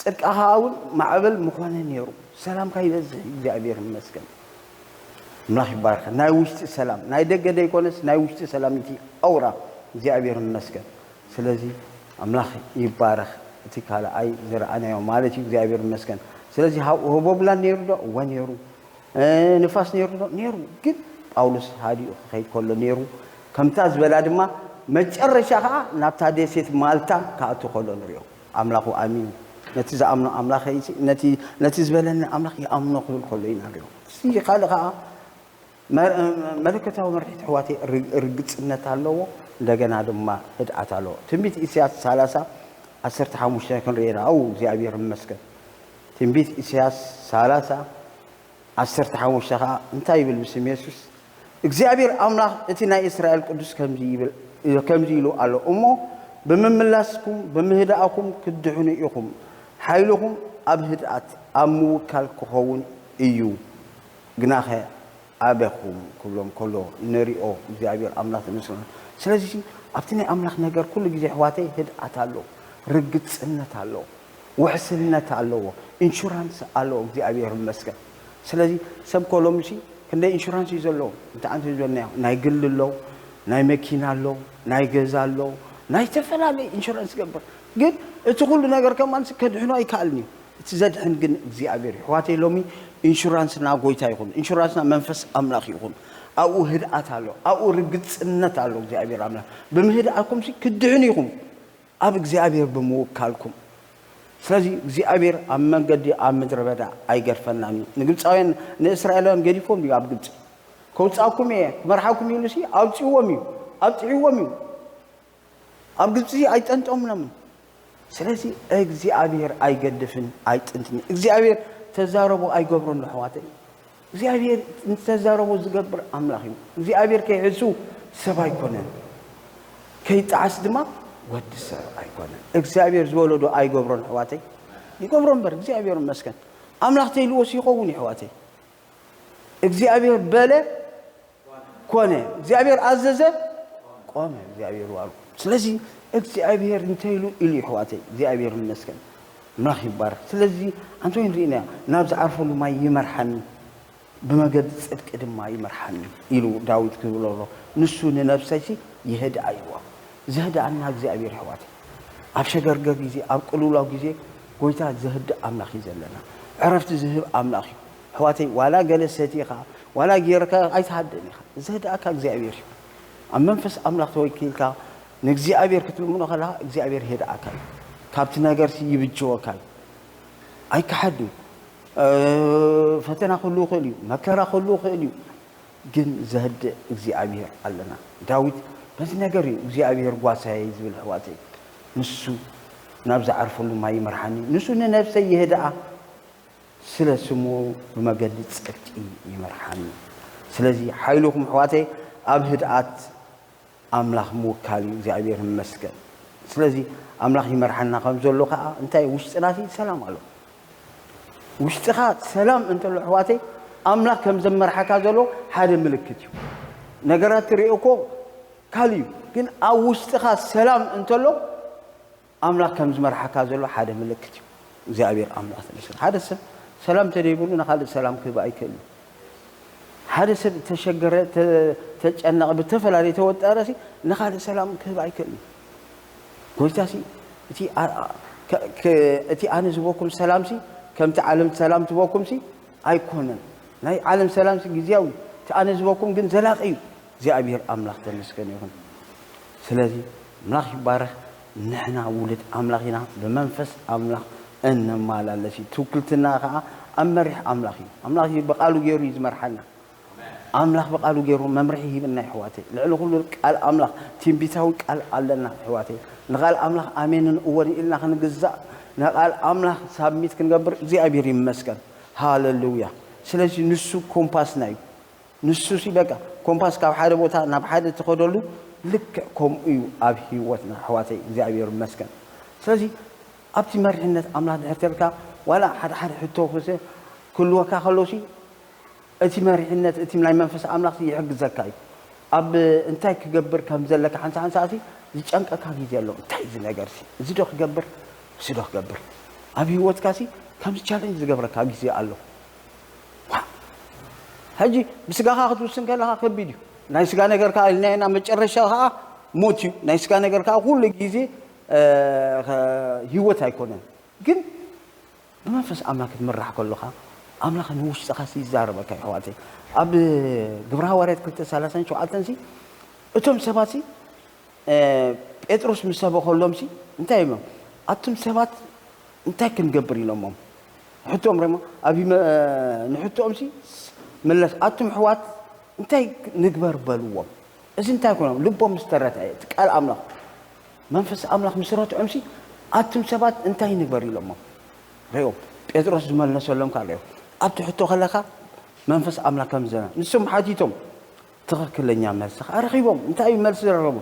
S1: ጽድቅኻ እውን ማዕበል ምኾነ ነይሩ ሰላምካ ይበዝሕ እግዚአብሔር ይመስገን አምላኽ ይባርክ ናይ ውሽጢ ሰላም ናይ ደገ ደይኮነስ ናይ ውሽጢ ሰላም እቲ ኣውራ እግዚአብሔር ይመስገን ስለዚህ أملاخ يبارخ تكالا أي زرعنا يوم مالتي እግዚአብሔር ይመስገን ስለዚህ هبوبላ نيرو ونيرو نفاس نيرو ግን ጳውሎስ ሃዲኡ ከይኮሎ ነይሩ ከምታዝ በላድማ መጨረሻኻ ናብታ ደሴት ማልታ ካእቱ ኮሎ ንሪኦ ኣምላኹ ኣሚን ነቲ ዝኣምኖ ኣምላኽ ነቲ ዝበለኒ ኣምላኽ ይኣምኖ ክብል ኮሎ ኢና ንሪኦ እስቲ ካልእ ከዓ መለከታዊ መርሒት ሕዋቴ ርግፅነት ኣለዎ እንደገና ድማ ህድኣት ኣለዎ ትንቢት ኢሳያስ 30:15 ክንሪኤና ኣው እግዚኣብሔር ይመስገን ትንቢት ኢሳያስ 30:15 ከዓ እንታይ ይብል ብስም ኢየሱስ እግዚአብሔር አምላክ እቲና እስራኤል ቅዱስ ከምዚ ይሉ አለ እሞ በመመላስኩም በምህዳአኩም ክድሑኑ ኢኹም ኃይልኩም ኣብ ህድኣት ኣብ ምውካል ክኸውን እዩ ግናኸ ኣበኹም ኩሎም ኮሎ ንሪኦ እግዚአብሔር አምላክ ንስነ ስለዚህ ኣብቲ ናይ አምላክ ነገር ኩሉ ግዜ ሕዋተይ ህድኣት ኣሎ ርግፅነት ኣሎ ውሕስነት ኣለዎ ኢንሹራንስ ኣለዎ እግዚአብሔር ይመስገን ስለዚህ ሰብ ኮሎም ሲ كندا إنشورانس يزلوا أنت أنت يزلنا ناي قل له ناي مكينة له ناي جزال له ناي تفعل عليه إنشورانس قبر قد تقول لنا قر كمان كده هنا يكالني تزاد عن جن زي أبير حواتي لومي إنشورانس ناقوي تايخون إنشورانس منفس أملاك يخون أو هدأت له أو رجت النت له زي أبير أملاك بمهدأكم شيء كده هنيهم أبيك زي أبير بموكالكم ስለዚህ እግዚአብሔር አመንገዲ አምድረበዳ አይገርፈናኒ ንግብፃውያን ንእስራኤላውያን ገዲፎም ዲጋብ ግብፅ ከውፃኩም መርሓኩም ይሉሲ አውጪዎም ኣብ ግብፅ አይጠንጦም ለምን ስለዚህ እግዚአብሔር አይገድፍን አይጥንትኒ እግዚአብሔር ተዛረቦ አይገብሮን ለሕዋተይ እግዚአብሔር ተዛረቦ ዝገብር አምላኽ እዩ እግዚአብሔር ከይሕሱ ሰብ አይኮነን ከይጣዓስ ድማ ود السر أيقونه إخزابير زولدو أيقبرون حواتي يقبرون بر إخزابير مسكن أملاختي لوسي قوني حواتي إخزابير بله كونه إخزابير عززه قامه إخزابير وارو سلزي إخزابير نتيلو إلي حواتي إخزابير مسكن ناخي بارك سلزي أنتوين رينا نابز عرفوا له ما يمرحني بما قد صدق ما يمرحني إلو داود كبير الله نسون نفسي يهد أيوة زهد عنا እግዚአብሔር ሕዋት አብሸገርገር ጊዜ አብቁሉላው ጊዜ ጎይታ ዘህድ አምላኽ ይዘለና ዕረፍት ዝህብ አምላኽ ሕዋተይ ዋላ ገለሰቲኻ ዋላ ጌርካ አይተሃደኒኻ ዘህድ አካ እግዚአብሔር አመንፈስ አምላኽ ተወኪልካ ንእግዚአብሔር ክትልሙኖ ከለኻ እግዚአብሔር ሄድ አካ ካብቲ ነገር ይብጅወካ አይከሐዱ ፈተና ሁሉ ኸልዩ መከራ ሁሉ ኸልዩ ግን ዘህድ እግዚአብሔር አለና ዳዊት بس نجاري እግዚአብሔር ጓሳይ ዝብል ሕዋተይ ንሱ ናብዛ ዓርፈሉ ማይ መርሓኒ ንሱ ነፍሰይ ይሄዳ ስለስሙ በመገድ ጽድቂ ይመርሓኒ ስለዚህ ኃይሉኩም ሕዋተይ ኣብ ህድኣት ኣምላኽ ምውካል እግዚአብሔር ይመስገን ስለዚህ ኣምላኽ ይመርሓና ከም ዘሎ ከዓ እንታይ ውሽጥናቲ ሰላም ኣሎ ውሽጥኻ ሰላም እንተሎ ሕዋተይ ኣምላኽ ከም ዘመርሓካ ዘሎ ሓደ ምልክት እዩ ነገራት ትሪእኮ كاليو كن أوستخا سلام أنتلو أملاك كم زمر حكى زلوا حدا ملكتي زعبير أملاك هذا سلام تري يقولون هذا سلام كذا أي كلمة هذا تشجر تجأنا بتفل عليه توت أرسي نخال سلام كذا أي كلمة قلت أسي تي أنا زبوكم سلام سي كم تعلم سلام تبوكم سي أي كونن ناي عالم سلام سي جزاوي أنا زبوكم جن زلاق أيو زعبير أملاك تمسكن يكون سلازي ملاك يبارك نحنا ولد أملاكنا بمنفس أملاك إنما لا شيء توكلتنا أمرح أملاكي بقالو جيرو يزمر حنا أملاك بقالو جيرو ممرحه من حواتي لأنه كل قال أملاك تيم بيتاوك قال لنا حواتي نقال أملاك آمين أولي إلنا خنجزاء نقال أملاك سابميت كنجبر زعبير مسكن هاللويا سلازي نسو كومباس نايو نسو سيبكا كومباس كاو حدا بوتا ناب حدا تخدلو لك كوم ايو اب هيوتنا حواتي እግዚአብሔር ይመስገን ስለዚህ ኣብቲ መርሕነት ኣምላኽ ድሕርተልካ ولا حدا حتو خሰ كل وكا خلوسي እቲ መርሕነት እቲ ናይ መንፈስ ኣምላኽ ይሕግዘካ ኣብ እንታይ ክገብር ከም ዘለካ ሓንሳ ሓንሳሲ ዝጨንቀካ ጊዜ ኣሎ እንታይ እዚ ነገር እዚ ዶ ክገብር እዚ ዶ ክገብር ኣብ ህይወትካሲ ከም ቻሌንጅ ዝገብረካ ጊዜ ኣሎ هجي بسجاها خطوسن كلها خبيديو نايسجا نجار كا لنا متشرشها موتيو نايسجا نجار كا كل جيزي هيوت هيكونن جن بمنفس أملاك تمرح كلها أملاك نوش سخاسي زاربك يا حواتي أب جبرها وريت كنت سالسان شو عالتنسي أتم سباتي بيتروس مسابق كلهم سي انتهي ما أتم سبات انتهي كن جبري لهم حطهم رما أبي نحطهم سي ملص أتم حوات انتهي نكبر بالوم إذا انتهي كلهم لبهم مسترت قال أملاك منفس أملاك مسرات أمسي أتم سبات انتهي نكبر لهم ريو بيتروس زملنا سلام كاليو أبت حطوا خلaka منفس أملاك كم زنا نسم حاجتهم تغكل لنا مسخ أرخيبهم انتهي ملص ربهم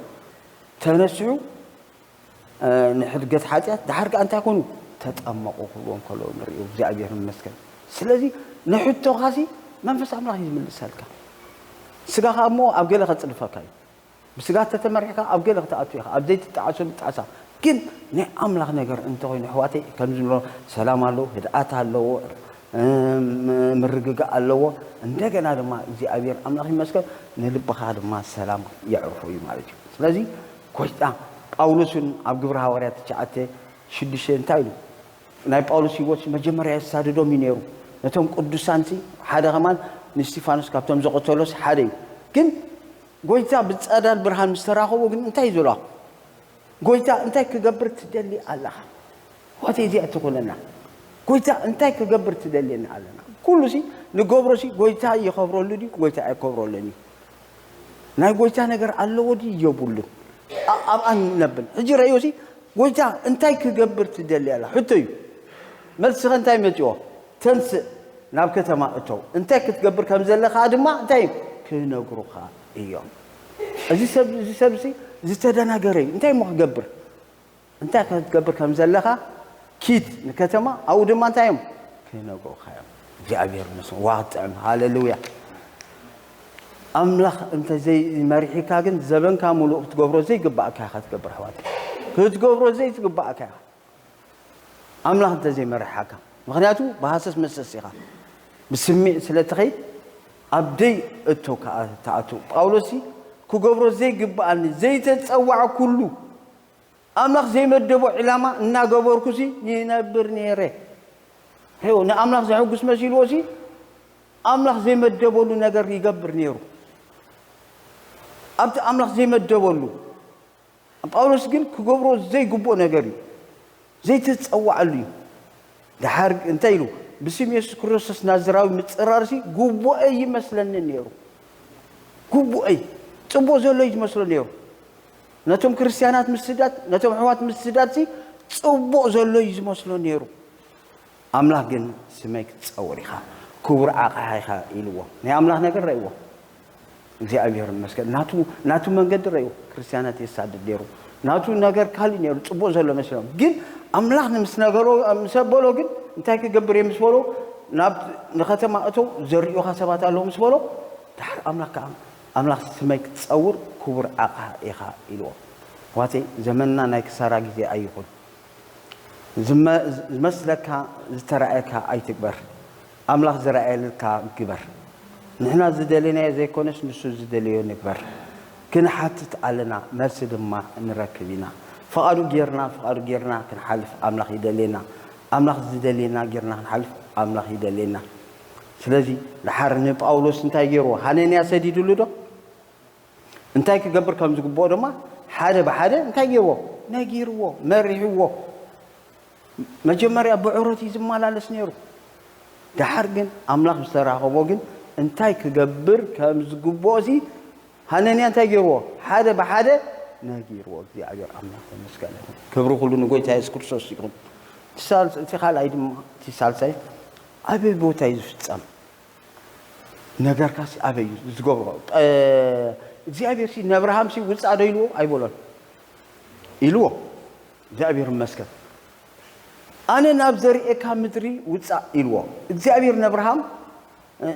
S1: تنسعوا نحد قد حاجات دحرق أنت يكونوا تتأمقوا كلهم نريو زعبيهم المسكن سلذي نحطوا خاسي منفس أملاك يزمل السالكة سجاها مو أبغى لك تصرفك بسجاها تتمرحك أبغى لك تأتيها أبدي تتعشى بتعشى كن أملاك نجر أنت وين حواتي كم زملوا سلام الله هدأت الله مرقق الله عندنا هذا ما زعبير أملاك المسكن نلبخ هذا ما السلام يعرفوا يمارج سلذي كويس أولسون أبغى هوريات تجاتي شديشين تايلو نايب أولس يوش مجمرة السادة دومينيرو نتوم قدوسانتي هذا كمان نستيفانوس كابتن زقطولوس حري كن قويتا بتصادر برهان مستراخو وقن انتهي زولا قويتا انتهي كقبر تدلي الله واتي دي أتقولنا قويتا انتهي كقبر تدلي علينا كل شيء نقبر شيء قويتا يخبروا لدي قويتا يخبروا لني ناي قويتا نقر الله ودي يبولو أم نبل هجر أيوسي قويتا انتهي كقبر تدلي الله حتى ملسخ انتهي متوه تنس نابكة ما أتو انتهي كتقبر كم زل خادمة انتهي كنقروخا إيام أزي سبسي زي تدنا قري انتهي مو قبر انتهي كتقبر كم زل خا كيت نكتما أو دم انتهي كنقروخا جاء بير مسون واطعم هاللويا أملاخ أنت زي مريحي كاجن زبن كامل تقبرو زي قبعك أخذ قبر حواتي كتقبرو زي تقبعك أملاخ أنت زي مريحك مغنياتو بحاسس مسسيها بسمي سلتخي أبدي أتوكا تعتو قولسي كقبرو زي قبعني زي تتصوع كله أملاخ زي مدبو علامة إنا قبركوسي ينبر نيره هيو نا أملاخ زي حقوس مسيلوسي أملاخ زي مدبو له نقر يقبر نيرو أبت أملاخ زي مدبو له قولس قل كقبرو زي قبو نقري زي تتصوع لي دحرق انتيلو بسم يسوع كريستوس نازراوي متصرارسي قبو أي مثلن نيرو قبو أي تبو زلو يمثلن نيرو نتوم كريستيانات مسدات نتوم حوات مسدات سي تبو زلو يمثلن نيرو أملاك جن سميك تصوريها كبر عقاها إلوا نه أملاك نقدر رأيوه زي أبيار المسكين ناتو من قدر رأيوه كريستيانات يساعد ديرو ناتو نقدر كالي نيرو تبو زلو مثلهم جن أملاك نمس نقدرو مسبولو جن انتهي كقبر يمسبولو ناب نختم أتو زريو خسبات الله مسبولو تحر أملاك سميك تصور كبر عقاها إلوا واتي زمننا نايك سراج زي أيقون زمسلك زترأيك أي تكبر أملاك زرائلك كبر نحن زدلنا زي كونش نسو زدليو نكبر كن حاتت علينا مرسد ما نركبنا فقالوا جيرنا كن حلف أملاك يدلينا أملاك زدلينا جيرنا كن حلف أملاك يدلينا سلازي لحرني بأولوس انتاي جيروا حانيني أسدي دولو انتاي كقبر كم زقبو دما حاجة بحاجة انتاي جيروا مريحوا مجمري أبو عروتي زمال على سنيرو دحرقن أملاك مستراحة وقن انتاي كقبر كمزقبوزي هنني انتاي جيروا حدا بحدا ناجيروا زي عجر أملاك المسكالة كبروا كلوا نقول تايس كرسوس يكون تسال عيد تسال ساي أبي بوتايز فتسام نجار كاس أبي زقبروا زي أبي سي نبرهام سي وصعدوا يلو أي بولون يلو زي أبي المسكال أنا نابزري إكها مدري وتصع إلوا إزابير نبرهام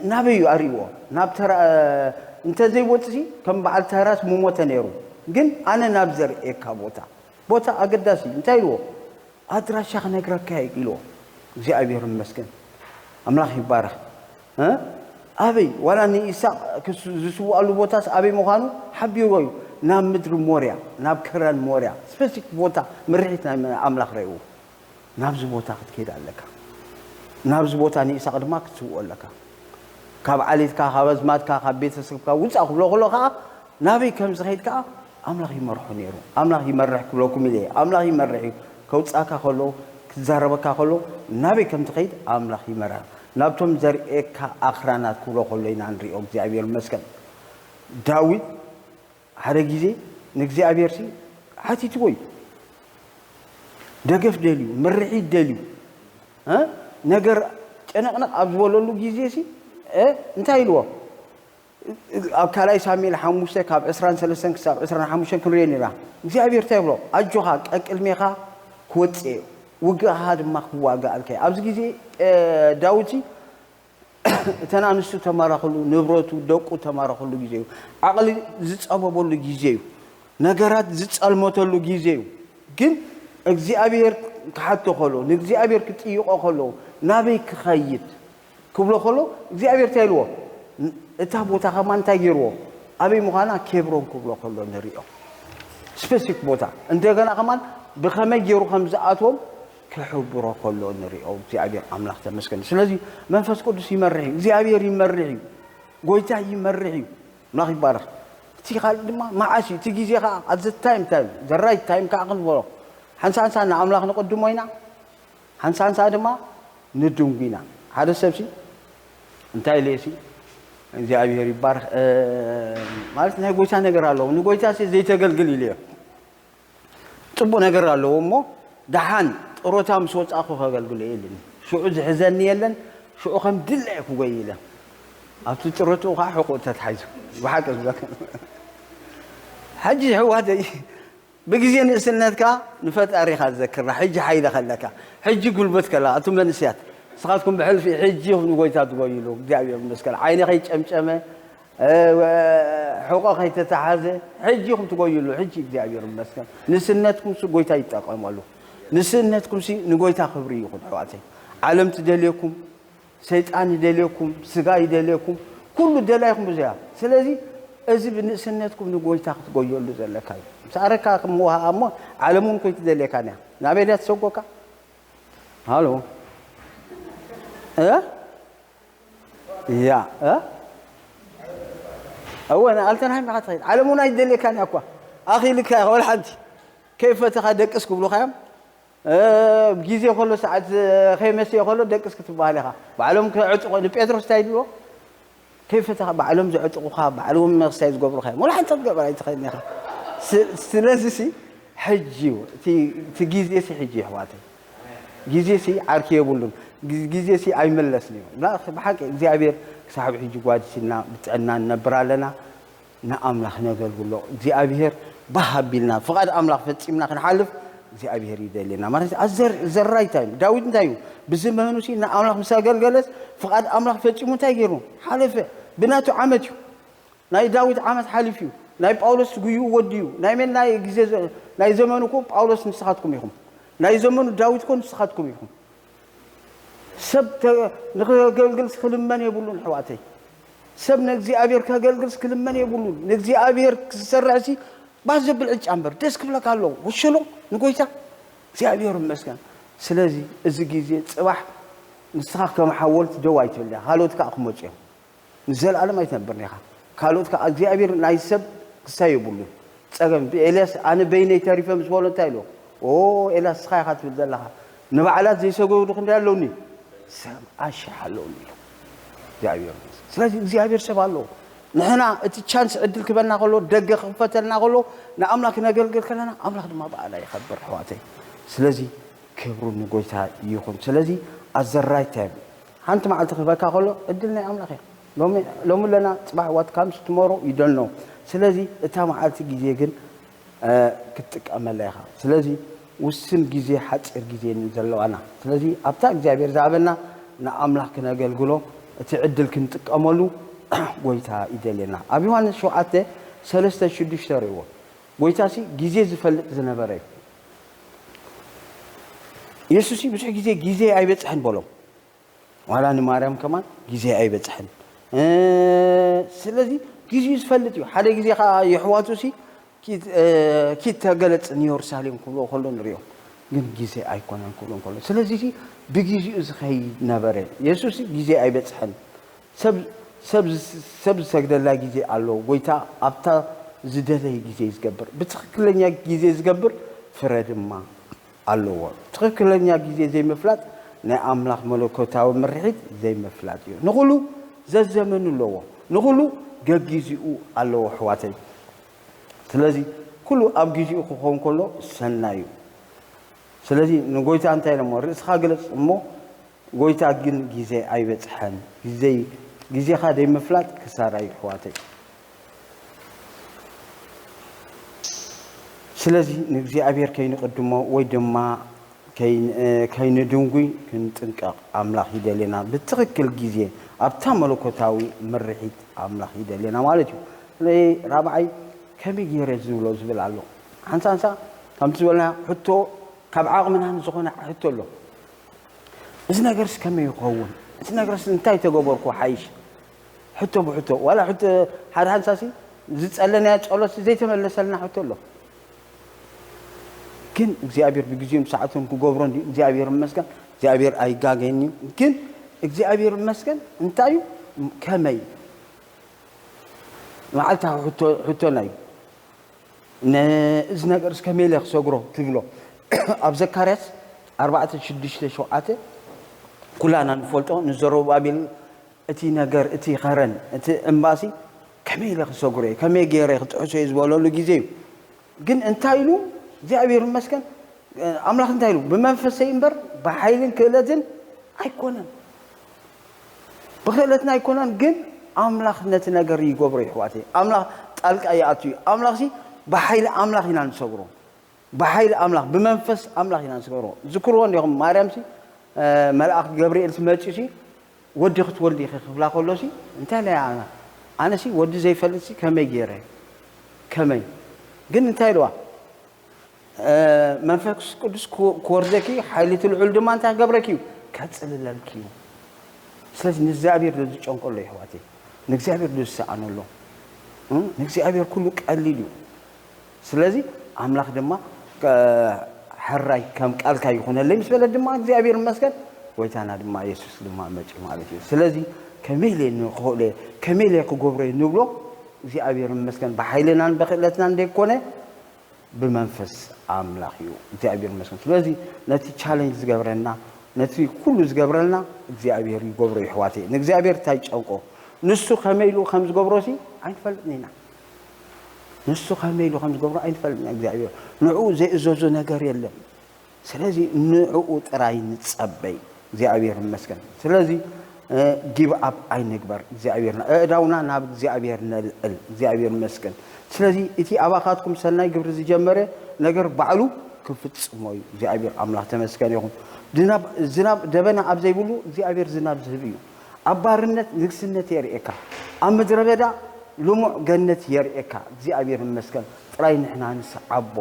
S1: نابيو أريوا نابترا أنت زي وتصي كم بعد تراس موموت نيرو جن أنا نابزري إكها بوتا أقداسي أنت إلوا أدرى شخ نقرأ كاي إلوا زابير المسكين أملاخ يبارك ها أبي ولا نيسا كسوالو بوتاس أبي مخانو حبي رويو ناب مدر موريا ناب كران موريا سبيسيك بوتا مريحتنا أملاخ رأيو نابز بوتا قد كيد عليك نابز بوتا نيسا قد ما كتسوء لك كاب عليتك خابز ماتك خاب بيت سبكا وزا خلو خلو خا نابي كم زخيتك أملاخ يمرحو نيرو أملاخ يمرح كلوكم إليه أملاخ يمرح كوتساك خلو كتزاربك خلو نابي كم تخيد أملاخ يمرح نابتم زرئك آخرانات كلو خلو ينان ريوك زي أبير المسكن داوود هذا جزء نجزء أبيرسي هاتي توي دقف دليو مرعي دليو ها نجر أنا أبزولو جزء سي انتهي لوا كلاي سامي الحموسة كاب إسران سلسن كساب إسران حموسة كليني را جزء أبير تابلو أجوها أكل ميخا كوتسي وجه هذا ما هو قال كي أبز جزء داوودي تنانسو تمارا خلو نبروتو دوكو تمارا خلو جيزيو عقلي زيت أبو لو جيزيو نجارات زيت الموت لو جيزيو كن أجزي أبير كحتو خلو نجزي أبير كتيو خلو نبي كخيط كبلو خلو أجزي أبير تلو تابو تخمان تجيرو أبي مخانا كبرون كبلو خلو نريو سبيسيك بوتا أنت كنا كمان بخمس جيرو خمسة أتوم كحبرو كله نريو زي أبير أملاخ تمسكن سلازي منفس قدس يمرحي زي أبير يمرحي قويتا يمرحي ملاخ يبارك تي خال ما عاشي تيجي زي خا at the time the right time كأقل برو هنسان أملاخ نقدمه هنا هنسان دما ندوم بينا هذا السبسي انتهي ليسي زي أبير يبارك مالت نه قويتا نقرأ نقويتا زي تقلقل إليه تبو نقرأ له أمه دحان روتام صوت أخو خجل قل إيلن شو عز حزن يلن شو أخم دلع كويله أبتدي روتو خا حقوق تتحيز وحكى ذاك حج هو هذا بجزين سنتك نفت أريخ أتذكر حج حيدا خلك حج قل بتك لا أنتم نسيت سقطكم بحل في حج ونقولتها تقولوا دعوة مسكين عيني خي شمشمة حقوق خي تتحازه حجكم تقولوا حج دعوة مسكين نسنتكم سقولتها يتقاموا له نسنتكم شيء نقولتها خبري يخد حواتي علم تدليكم سيطان يدليكم سقا يدليكم كل دلائكم بزيها سلازي أزيب نسنتكم نقولتها تقولوا له زلكاي سأركا موها أمو علمون كي تدليكانيا نابيدات سوقوكا هالو يا أولا ألتنا هاي معطيت علمون يدليكانيا أكوا أخي لك ولا حد كيف تخدك اسكو بلو خيام بجيزي خلو ساعات خيمسي خلو دك اسكو تبالها بعلم كعتق بيتروس تايدلو كيف بعلم زعتق خا بعلم ما استايد قبل خيام ولا حد تقبل على تخيلني خا سلازسي حجيو تي جيزي سي حجي حواتي جيزي سي عاركي يقولون جيزي سي اي ملسني لا بحق እግዚአብሔር صاحب حجي قوادسنا بتعنا نبرالنا نأملخ نقول له እግዚአብሔር بهابيلنا فقد أملاخ فتيمنا خنحلف زي أبيهر يدلنا ما أزر راي تايم داود نتايو بزمانه شيء نأملاخ مساقل جلس فقد أملاخ فتيمون تايجرون حلفه بناتو عمتيو ناي داود عمت حلفيو ناي باولوس جيو وديو ناي من ناي جزء ناي زمانكم باولوس نسخاتكم يهم ناي زمانو داود كون نسخاتكم يهم سبت نقلقلس كلمن يقولون حواتي سب نجزي أبير كقلقلس كلمن يقولون نجزي أبير كسرعسي بعض بالعج أمبر ديسك بلا قالوا وشلو نقولتا زي أبير مسكن سلازي الزجيزي صباح نسخة كم حاولت جوايت بالله حالوتك أخموجه نزل على ما يتنبرني خا حالوتك زي أبير نايسب سايبولو تسألم إلياس أنا بيني تعرفه مسؤول تايلو أوه إلياس خايخات بالله نبعلات زي سقوا دخل دالوني سام أشحلوني زي أبير سلازي زي أبير سبالو نحنا التشانس عدل كبرنا قولوا دقق فتلنا قولوا نأملاك نقلقل كلنا أملاك ما بقى لا يخبر حواتي سلازي كبروا نقولتها يكون سلازي الزراي تام هانت مع التخبك قولوا عدلنا أملاك لو من لنا تبع وات كامس تمرو يدلنا سلازي تام عالتي جيجن كتك أملاها سلازي وسن جيزي حتى جيزي نزلوا أنا سلازي أبتاع جابير زعبنا نأملاك نقلقلوا تعدل كنتك أملو قويتها إدلنا أبي وانا شو عته سلسلة شديش تريوه قويتها سي جيزي زفلت زنبري يسوسي بس جيزي أي بتحن بلو ولا نمارم كمان جيزي أي بتحن سلذي جيزي زفلت يو حدا جيزي يحواتو سي كيت تجلس نيورساليم كله نريو ግን ጊዜ አይኮነን كله ስለዚህ بጊዜ ዝኸይ ነበረ ኢየሱስ ጊዜ አይበጽሐን ሰብ ሰግደላ ጊዜ አለው ጎይታ አብታ ዝደለይ ጊዜ ይዝገብር በትክክለኛ ጊዜ ይዝገብር ፍረድማ አለው ትክክለኛ ጊዜ ዘይመፍላጥ ናይ አምላኽ መለኮታዊ ምርሒት ዘይመፍላጥ እዩ ንኹሉ ዘዘመኑ ለዎ ንኹሉ ገግዚኡ አለው ሕዋተይ ስለዚህ ኩሉ ኣብ ጊዜኡ ክኾን ከሎ ሰናዩ ስለዚህ ንጎይታ እንታይ ለሞ ርእስኻ ግለጽ እሞ ጎይታ ግን ጊዜ አይበጽሐን ጊዜኻ ዘይምፍላጥ ክሳራይ ሕዋተይ ስለዚህ ንእግዚአብሔር ከይንቅድሞ ወይ ድማ ከይንድንጉይ ክንጥንቀቕ አምላኽ ይደለና ብትክክል ጊዜ ኣብታ መለኮታዊ ምርሒት አምላኽ ይደለና ማለት እዩ ራብዓይ ከመይ ገይረ ዝብሎ ዝብል ኣሎ ሓንሳንሳ ከምቲ ዝበልና ሕቶ ካብ ዓቕምና ዝኾነ ሕቶ ኣሎ እዚ ነገርስ ከመይ ይኸውን እዚ ነገርስ እንታይ ተገበርኩ ሓይሽ ሕቶ ብሕቶ ዋላ ሕቶ ሓደ ሓንሳሲ ዝጸለና ጸሎት ዘይተመለሰልና ሕቶ ኣሎ ግን እግዚአብሔር በጊዜው ሰዓቱን ክገብሮ እንዲ እግዚአብሔር መስገን እግዚአብሔር አይጋገኝ ግን እግዚአብሔር መስገን እንታዩ ከመይ ማዓልታ ሕቶ ናይ እዚ ነገርስ ከመይ ለክሰግሮ ትብሎ ኣብ ዘካርያስ 4:6-7 ኩላና ንፈልጦ ንዘሩባቤል እቲ ነገር እቲ ኸረን እቲ እምባሲ ከመይ ለክሰግሮ ከመይ ገይረ ክጥዕሶ ዝብለሉ ጊዜ ግን እንታይሉ እግዚአብሔር መስገን አምላኽ እንታይ ኢሉ በመንፈሰይ እንበር በኃይልን ክእለትን አይኮነን በክእለትን አይኮነን ግን አምላኽ ነቲ ነገር ይገብሮ ይሕዋቴ አምላኽ ጣልቃ ያአቱ አምላኽ ሲ በኃይል አምላኽ ኢና ንሰግሮ በኃይል አምላኽ በመንፈስ አምላኽ ኢና ንሰግሮ ዝክርዎ እንዲኹም ማርያም ሲ መልአክ ገብርኤል ሲመጪ ሲ ወዲ ክትወልዲ ክፍላ ከሎ ሲ እንታይ ላይ ኣነ ሲ ወዲ ዘይፈልጥ ሲ ከመይ ገይረ ከመይ ግን እንታይ ኢልዋ መንፈስ ቅዱስ ኮርዘኪ ኃይልት ልዑል ድማ እንታይ ገብረኪ ከጽልለልኪ ስለዚህ ንእግዚአብሔር ዝጨንቆሎ ይሕዋቴ ንእግዚአብሔር ዝሰኣነሎ ንእግዚአብሔር ኩሉ ቀሊል እዩ ስለዚህ አምላኽ ድማ ሕራይ ከም ቃልካ ይኹነለይ ምስ በለ ድማ እግዚአብሔር መስገን ወይታና ድማ ኢየሱስ ድማ መጪ ማለት እዩ ስለዚህ ከመይ ንኽእለ ከመይ ክገብሮ ንብሎ እግዚአብሔር መስገን በኃይልናን በክእለትናን እንደይኮነ بمنفس أملاك يو እግዚአብሔር መስገን ስለዚህ ነቲ ቻሌንጅ ዝገብረና ነቲ ኩሉ ዝገብረልና እግዚአብሔር ይገብሮ ይሕዋቴ ንእግዚአብሔር ታይጨንቆ ንሱ ከመይሉ ከም ዝገብሮሲ አይፈልጥኒና ንሱ ከመይሉ ከም ዝገብሮ አይፈልጥና እግዚአብሔር ንዑ ዘይእዘዞ ነገር የለም ስለዚህ ንዑ ጥራይ ንጸበይ እግዚአብሔር መስገን ስለዚህ ጊቭ አፕ አይንግበር እግዚአብሔርና እዳውና ናብ እግዚአብሔር ነልዕል እግዚአብሔር መስገን ስለዚህ እቲ አባኻትኩም ሰናይ ግብር ዝጀመረ ነገር ባዕሉ ክፍጽሞ እግዚአብሔር አምላኽ ተመስገን ይሁን ዝናብ ደበና ኣብ ዘይብሉ እግዚአብሔር ዝናብ ዝህብ እዩ ኣብ ባርነት ንግስነት የርእካ ኣብ ምድረ በዳ ልሙዕ ገነት የርእካ እግዚአብሔር መስገን ጥራይ ንሕና ንስዓቦ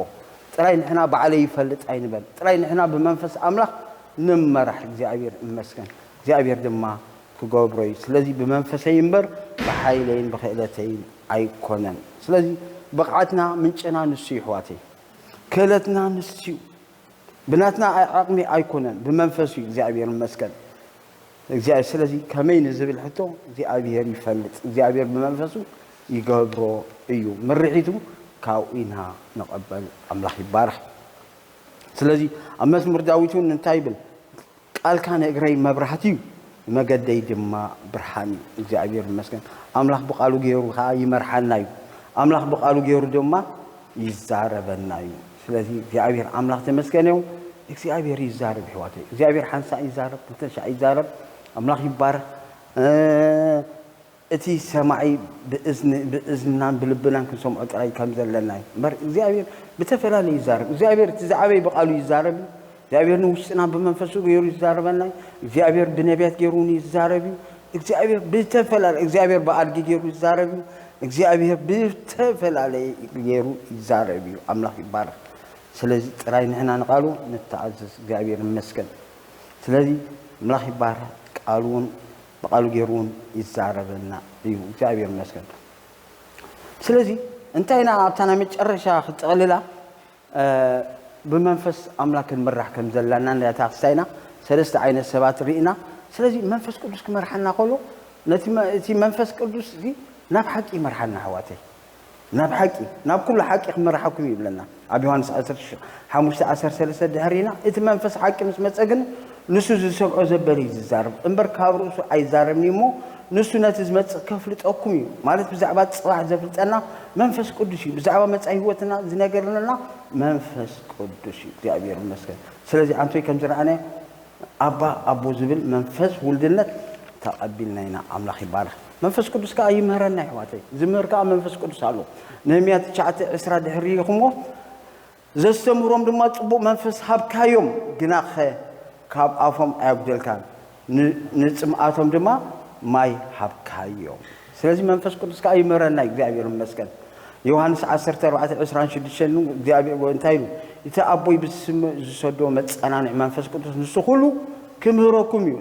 S1: ጥራይ ንሕና ባዕለ ይፈልጥ ኣይንበል ጥራይ ንሕና ብመንፈስ አምላኽ ንመራሕ እግዚአብሔር መስገን እግዚአብሔር ድማ ክገብሮ ስለዚህ ብመንፈሰይ እምበር በኃይለይን በክእለተይን አይኮነን ስለዚህ በቃዓትና ምንጭና ንሱ ይሕዋቴ ክእለትና ንሱ ብናትና ዓቕሚ አይኮነን ብመንፈሱ እግዚአብሔር መስገን እግዚአብሔር ስለዚህ ከመይ ንዝብል ሕቶ እግዚአብሔር ይፈልጥ እግዚአብሔር ብመንፈሱ ይገብሮ እዩ ምርሒቱ ካብኡና ነቐበል አምላኽ ይባርኽ ስለዚህ ኣብ መዝሙር ዳዊትን እንታይ ይብል ቃልካ ንእግረይ መብራህቲ እዩ መገደይ ድማ ብርሃን እግዚአብሔር መስገን አምላኽ በቃሉ ገይሩ ካ ይመርሐና እዩ አምላኽ በቃሉ ገይሩ ድማ ይዛረበና እዩ ስለዚህ እግዚአብሔር አምላኽ ተመስገን እዩ እግዚአብሔር ይዛረብ ሕዋቴ እግዚአብሔር ሓንሳ ይዛረብ ተሻ ይዛረብ አምላኽ ይባርኽ እቲ ሰማይ ብእዝናን ብልብናን ክንሰምዖ ጥራይ ከም ዘለና እምበር እግዚአብሔር ብተፈላለየ ይዛረብ እግዚአብሔር እቲ ዝዓበይ በቃሉ ይዛረብ እግዚአብሔር ንውሽጥና በመንፈሱ ገይሩ ይዛረበና እግዚአብሔር ብነቢያት ገይሩ ይዛረብ እግዚአብሔር ብተፈላለየ እግዚአብሔር በአድጊ ገይሩ ይዛረብ እግዚአብሔር ብተፈላለየ ገይሩ ይዛረብ አምላኽ ይባርኽ ስለዚህ ጥራይ ንሕና ንቃሉ ንተኣዘዝ እግዚአብሔር መስገን ስለዚህ አምላኽ ይባርኽ ቃሉን በቃሉ ገይሩን ይዛረበና እዩ እግዚአብሔር መስገን ስለዚህ انتينا ابتنا متشرشا خطقللا بمنفس املاك المرح كم زلنا نتاخسينا ثلاثه عين السبات رينا سلازي منفس قدوس كمرحنا قولو نتي منفس قدوس دي ناب حقي مرحنا حواتي ناب حقي ناب كل حقي مرحكم يبلنا ابي يوحنس 10 دهرينا ات منفس حقي مس مصغن نسو زسقو زبري زارب امبر كابروسو اي زاربني مو نسو نت زمص كفلطكم يو مالت بزعبا صباح زفلطنا منفس قدوس بزعبا مص هيوتنا زنغرنا منفس قدوس እግዚአብሔር ይመስገን ስለዚህ አንተ ከምዝራአነ ابو زبل منفس ولدነት ተቀበልናይና አምላክ ይባረክ መንፈስ ቅዱስ ካ ይመረና ይዋተይ ዝምርካ መንፈስ ቅዱስ አሎ ነህምያ 9:10 ድሕሪኹሞ ዘስተምሮም ድማ ጽቡቕ መንፈስ ሀብካዮም ግናኸ ካብ አፎም አያጉደልካን ንጽምአቶም ድማ ማይ ሀብካዮም ስለዚህ መንፈስ ቅዱስ ካ ይመረና እግዚአብሔር ይመስገን ዮሐንስ 10:26 እግዚአብሔር ወንታይሉ ይተአቦይ ብስም ዝሰዶ መጻናን መንፈስ ቅዱስ ንሱ ሁሉ ክምህሮኩም እዩ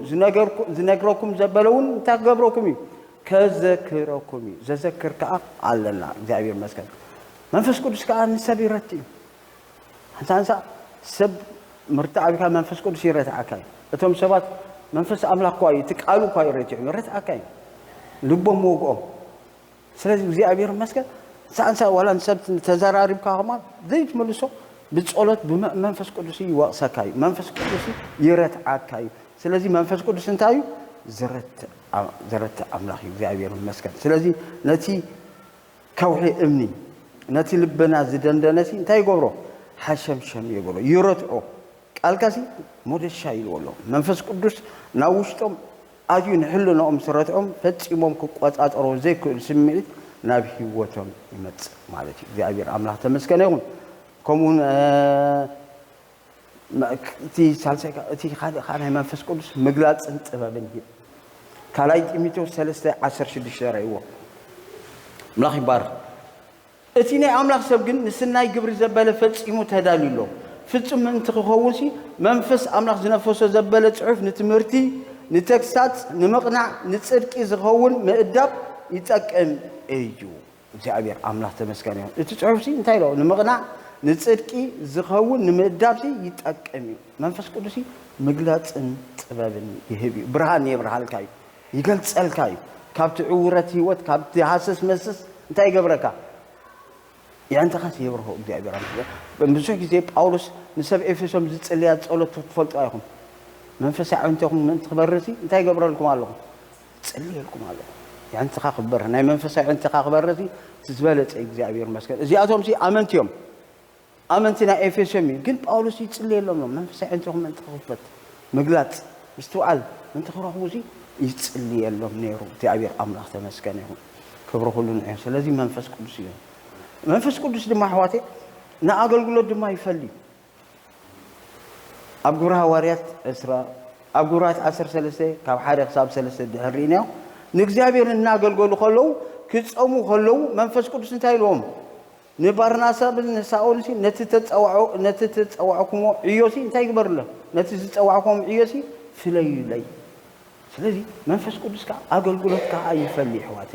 S1: ዝነግረኩም ዘበለውን ታገብሮኩም እዩ ከዘክረኩም እዩ ዘዘክር ከአ አለና እግዚአብሔር ይመስገን መንፈስ ቅዱስ ከአ ንሰብ ይረቲ አንታንሳ ሰብ ምርታዕካ መንፈስ ቅዱስ ይረታዓካ እቶም ሰባት መንፈስ አምላክ ኳይ ትቃሉ ኳይ ይረታዓካ ልቦም ወግኦም ስለዚህ እግዚአብሔር ይመስገን ሳንሳ ወላን ሰብ ተዘራሪብካ ከማ ዘይት መልሶ بصلات بمنفس قدوس يوقسكاي منفس قدوس يرتعكاي ስለዚህ መንፈስ ቅዱስ እንታዩ ዘረት አምላክ እግዚአብሔር ይመስገን ስለዚህ ነቲ ከውሒ እምኒ ነቲ ልበና ዝደንደነሲ እንታይ ይገብሮ ሓሸምሸም ይገብሮ ይረትዖ ቃልካሲ ሞደሻ ይልወሎ መንፈስ ቅዱስ ናውሽጦም አዩ ንሕልኖም ስረትዖም ፈጽሞም ክቆጣጠሮ ዘይክእል ስምዒት ናብ ህይወቶም ይመጽ ማለት እግዚአብሔር አምላክ ተመስገነ ይሁን كمون تي سالسك تي خانه منفس قدس مغلاص انطبابن كالاي قيمتو 13 رايو ملاخ بار اتيني املاخ سب ግን ንስናይ ግብር ዘበለ ፈጽሙ ተዳልሎ ፍጹም እንትኸውሲ መንፈስ አምላክ ዝነፈሶ ዘበለ ጽሑፍ ንትምህርቲ ንተክሳት ንመቅናዕ ንጽድቂ ዝኸውን ምእዳብ ይጠቅም እዩ እግዚአብሔር አምላክ ተመስገነ ይሁን እቲ ጽሑፍሲ እንታይ ነው ንመቅናዕ ንጽድቂ ዝኸውን ንምእዳብሲ ይጠቅም እዩ መንፈስ ቅዱስ ምግላጽን ጥበብን ይህብ ብርሃን ይብርሃልካዩ ይገልጸልካዩ ካብቲ ዕውረት ህይወት ካብቲ ሐሰስ መስስ እንታይ ይገብረካ ያንተ ኻስ ይብርሆ እግዚአብሔር አምላክ በብዙ ጊዜ ጳውሎስ ንሰብ ኤፌሶም ዝጽልያ ጸሎት ትፈልጡ አይኹም መንፈስ ዓንተኹም ምን ትخبرሲ እንታይ ይገብረልኩም ኣለኹ ጽልየልኩም ኣለኹ ያንተ ኻ خبر ናይ መንፈስ ዓንተ ኻ خبرሲ ትዝበለጽ እግዚአብሔር መስገን እዚኣቶምሲ አመንቲዮም አመንቲና ኤፌሶም ግን ጳውሎስ ይጽልየሎም ነው መንፈስ ዓንተኹም ምን ትخفت ምግላጽ ምስተዋል ምን ትخرحوሲ ይጽልየሎም ነይሩ እግዚአብሔር አምላክ ተመስገን ይሁን ክብሩ ሁሉ ነው ስለዚህ መንፈስ ቅዱስ ይሁን መንፈስ ቅዱስ ድማ ሕዋቴ ንአገልግሎት ድማ ይፈልይ አብጉራ ሐዋርያት እስራ አብጉራት 13 ካብ 1 ክሳብ 3 ድሕሪና ንእግዚአብሔር እናገልግሉ ከለው ክጾሙ ከለው መንፈስ ቅዱስ እንታይ ኢሎም ንባርናባን ንሳኦልሲ ነቲ ተጸዋዕኩሞ ዕዮሲ እንታይ ይግበርለ ነቲ ዝጸዋዕኩም ዕዮሲ ፍለይለይ ስለዚህ መንፈስ ቅዱስ ካ አገልግሎት ካ ይፈልይ ሕዋቴ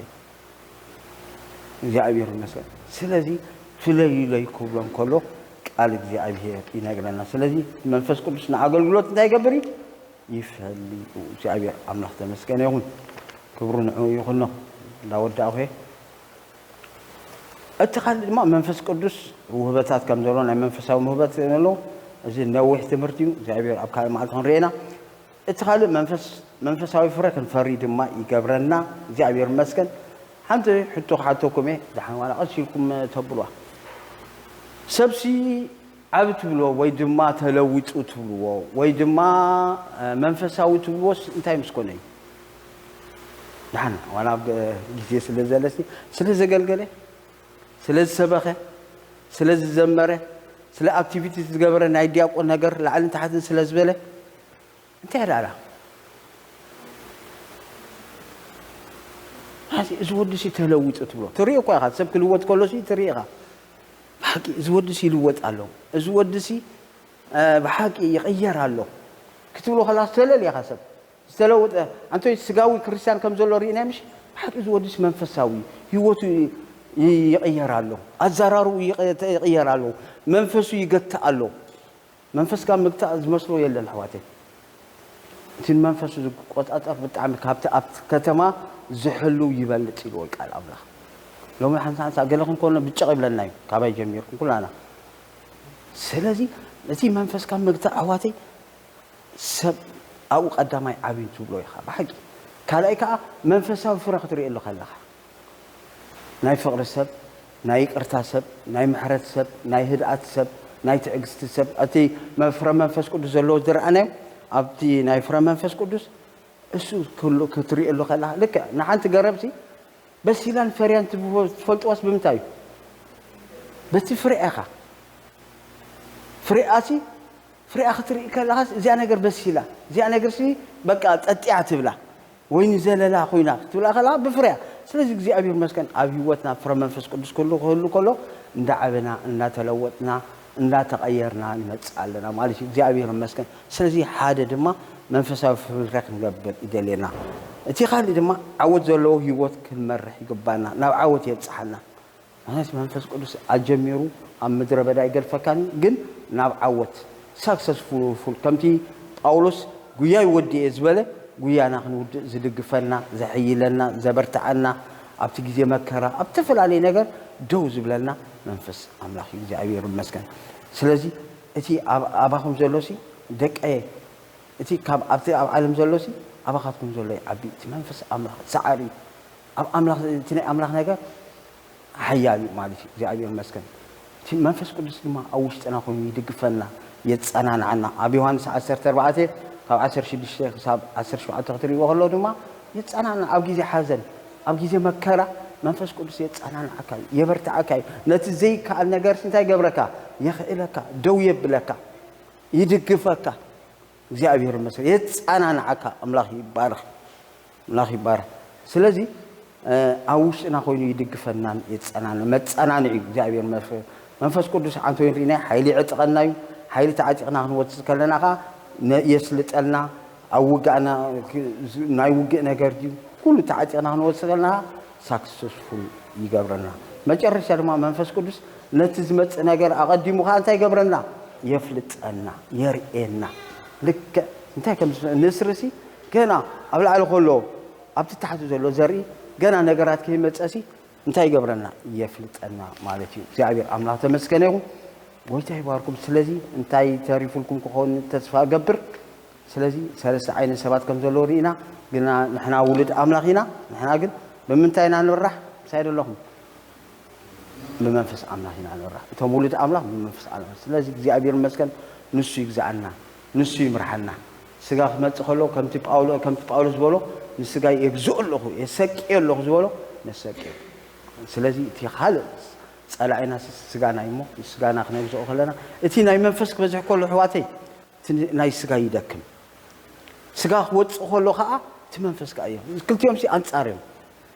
S1: እግዚአብሔር ይመስገን ስለዚህ ፍለይለይ ኩብሎም ከሎ ቃል እግዚአብሔር ይነግረና ስለዚህ መንፈስ ቅዱስ ንአገልግሎት እንታይ ይገብር ይፈልይ እግዚአብሔር አምላክ ተመስገነ ይሁን ክብሩ ይሁን ላወዳሁ اتخال ما منفس قدوس وهبتات كم زلون منفساو مهبت نلو زي نوح تمرتي زعبير ابكار معكم رينا اتخال منفساوي فرق فريد ما يقبرنا زعبير مسكن حمد حطوكم دحن وانا قصيكم تبلوا سبسي عبت بلو ويدما تلويت تبلوا ويدما منفساوي تبلوا انتي مسكوني دحن وانا جيس لزلسي سلازغلغله ስለዚህ ሰበኸ ስለዚህ ዘመረ ስለ አክቲቪቲስ ዝገበረ ናይ ዲያቆን ነገር ለዓልን ተሓትን ስለዝበለ እንታይ ያላላ هذه زودسي تلويت تبلو تريق واحد سبك الوت كلوسي تريقه بحقي زودسي لوت الله زودسي بحقي يغير الله كتبلو خلاص تلل يا حسب تلوت انتو سغاوي كريستيان كم زلو رينا مش بحقي زودسي منفساوي هيوتو يغيرالو أزرارو يغيرالو منفسو يقتألو منفس كان مقتأ زمسلو يلا الحواتي تين منفسو قط أطر بتعمل كابت أبت كتما زحلو يبلت يقول قال الله لو ما حنسان سأقولكم كلنا بتشغل لنا كابي جميعكم كلنا سلازي التي منفس كان مقتأ حواتي سب أو قدامي عبين تقولوا يا خا بحق كلايك منفسه فرق تري له خلاها ناي فقر السب ناي قرتا سب ناي محرت سب ناي هدأت سب ناي تعجزت سب أتي مفرم منفس قدس زلوا درعنا أبتي ناي فرم منفس قدس السو كله كتري له خلاها لك نحن تجربتي بس يلان فريان تفولت واس بمتاي بس فرق أخا فرقاتي فرق أخ تري كلاها زي أنا جرب بس يلا زي أنا جرسي بقى أتعت بلا وين زللا خوينا تقول خلا بفرع سلازي زي ابي مسكن ابي وتنا فرم منفس قدس كله ندعبنا نتلوطنا نتغيرنا نمصالنا مالشي زي ابي مسكن سلازي حاده دما منفساዊ ፍብረክ ንገብር ይደለና እቲ خالي دما عوت زلو ህይወት ክንመርሕ ይግባና ናብ عوت የጽሐና ማለት መንፈስ ቅዱስ አጀሚሩ ኣብ ምድረ በዳ ይገልፈካን ግን ናብ عوت successful ከምቲ ጳውሎስ ጉያ ይወዲ ዝበለ ጉያና ክንውድ ዝድግፈና ዘሕይለና ዘበርታዓና ኣብቲ ግዜ መከራ ኣብ ተፈላለየ ነገር ደው ዝብለና መንፈስ ኣምላኽ እግዚአብሔር ይመስገን ስለዚ እቲ ኣባኹም ዘሎሲ ደቀየ እቲ ካብ ኣብቲ ኣብ ዓለም ዘሎሲ ኣባኻትኩም ዘሎ ዓቢ እቲ መንፈስ ኣምላኽ ሰዓሪ ኣብ ኣምላኽ እቲ ናይ ኣምላኽ ነገር ሓያል ማለት እዩ እግዚአብሔር ይመስገን እቲ መንፈስ ቅዱስ ድማ ኣብ ውሽጥና ኮይኑ ይድግፈና የጸናናና ኣብ ዮሐንስ 14 ካብ 16 ክሳብ 17 ክትሪእዎ ከሎ ድማ የጸናና ኣብ ግዜ ሓዘን ኣብ ግዜ መከራ መንፈስ ቅዱስ የጸናና አካል የበርታዓካ ነቲ ዘይከኣል ነገር እንታይ ገብረካ የኽእለካ ደው የብለካ ይድግፈካ እግዚአብሔር ይመስገን የጸናና አካል አምላኽ ይባርክ ስለዚህ ኣብ ውሽጥና ኮይኑ ይድግፈናን የጸናና መጸናንዒ እግዚአብሔር መንፈስ ቅዱስ አንተ ይሪና ኃይል ይዕጥቀናዩ ኃይል ተዓጢቕና ክንወጽእ ከለናኻ የስልጠልና አውጋና ናይ ውግእ ነገር ዲ ኩሉ ተዓጢቕና ክንወጽእና ሳክሰስፉል ይገብረና መጨረሻ ድማ መንፈስ ቅዱስ ነቲ ዝመጽእ ነገር አቀዲሙኻ እንታይ ይገብረና የፍልጠና የርኤና ልክ እንታይ ከም ንስርሲ ገና ኣብ ላዕሊ ከሎ ኣብቲ ታሕቲ ዘሎ ዘርኢ ገና ነገራት ከይመጸሲ እንታይ ይገብረና የፍልጠና ማለት እዩ እግዚአብሔር ኣምላኽ ተመስገነ ይሁን ወይታ ይባርኩም ስለዚህ እንታይ ተሪፉልኩም ከሆነ ተስፋ ገብር ስለዚህ ሰለስተ ዓይነት ሰባት ከም ዘሎ ሪኢና ግና ንሕና ውሉድ ኣምላኽና ንሕና ግን በምንታይና ንብራህ ሳይደለኹም በመንፈስ ኣምላኽና ንብራህ እቶም ውሉድ ኣምላኽ በመንፈስ ኣምላኽ ስለዚህ እግዚአብሔር ይመስገን ንሱ ይግዛዕና ንሱ ይምርሐና ስጋ ክመጽእ ከሎ ከምቲ ጳውሎስ ዝበሎ ንስጋ የግዝኡ ኣለኹ የሰቅዮ ኣለኹ ዝበሎ ነሰቅዮ ስለዚህ እቲ ካልእ ጸላዕና ስጋና ይሞ ስጋና ክነግዝኦ ከለና እቲ ናይ መንፈስ ክበዝሕ ከሎ ሕዋተይ ናይ ስጋ ይደክም ስጋ ክወጽእ ከሎ ከዓ እቲ መንፈስ ከዓ እዩ ክልቲኦም አንጻር እዮም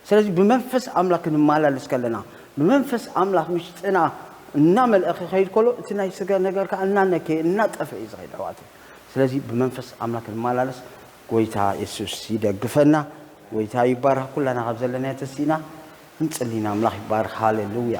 S1: ስለዚህ በመንፈስ አምላክ እንማላለስ ከለና በመንፈስ አምላክ ምሽጥና እና መልእኽ ኸይድ ከሎ እቲ ናይ ስጋ ነገር ከዓ እናነከ እናጠፈ ይዝኸይድ ሕዋተይ ስለዚህ በመንፈስ አምላክ እንማላለስ ጎይታ ኢየሱስ ይደግፈና ጎይታ ይባርክ ኩላና ካብ ዘለና ተሲና እንጽሊና አምላክ ይባርክ ሃሌሉያ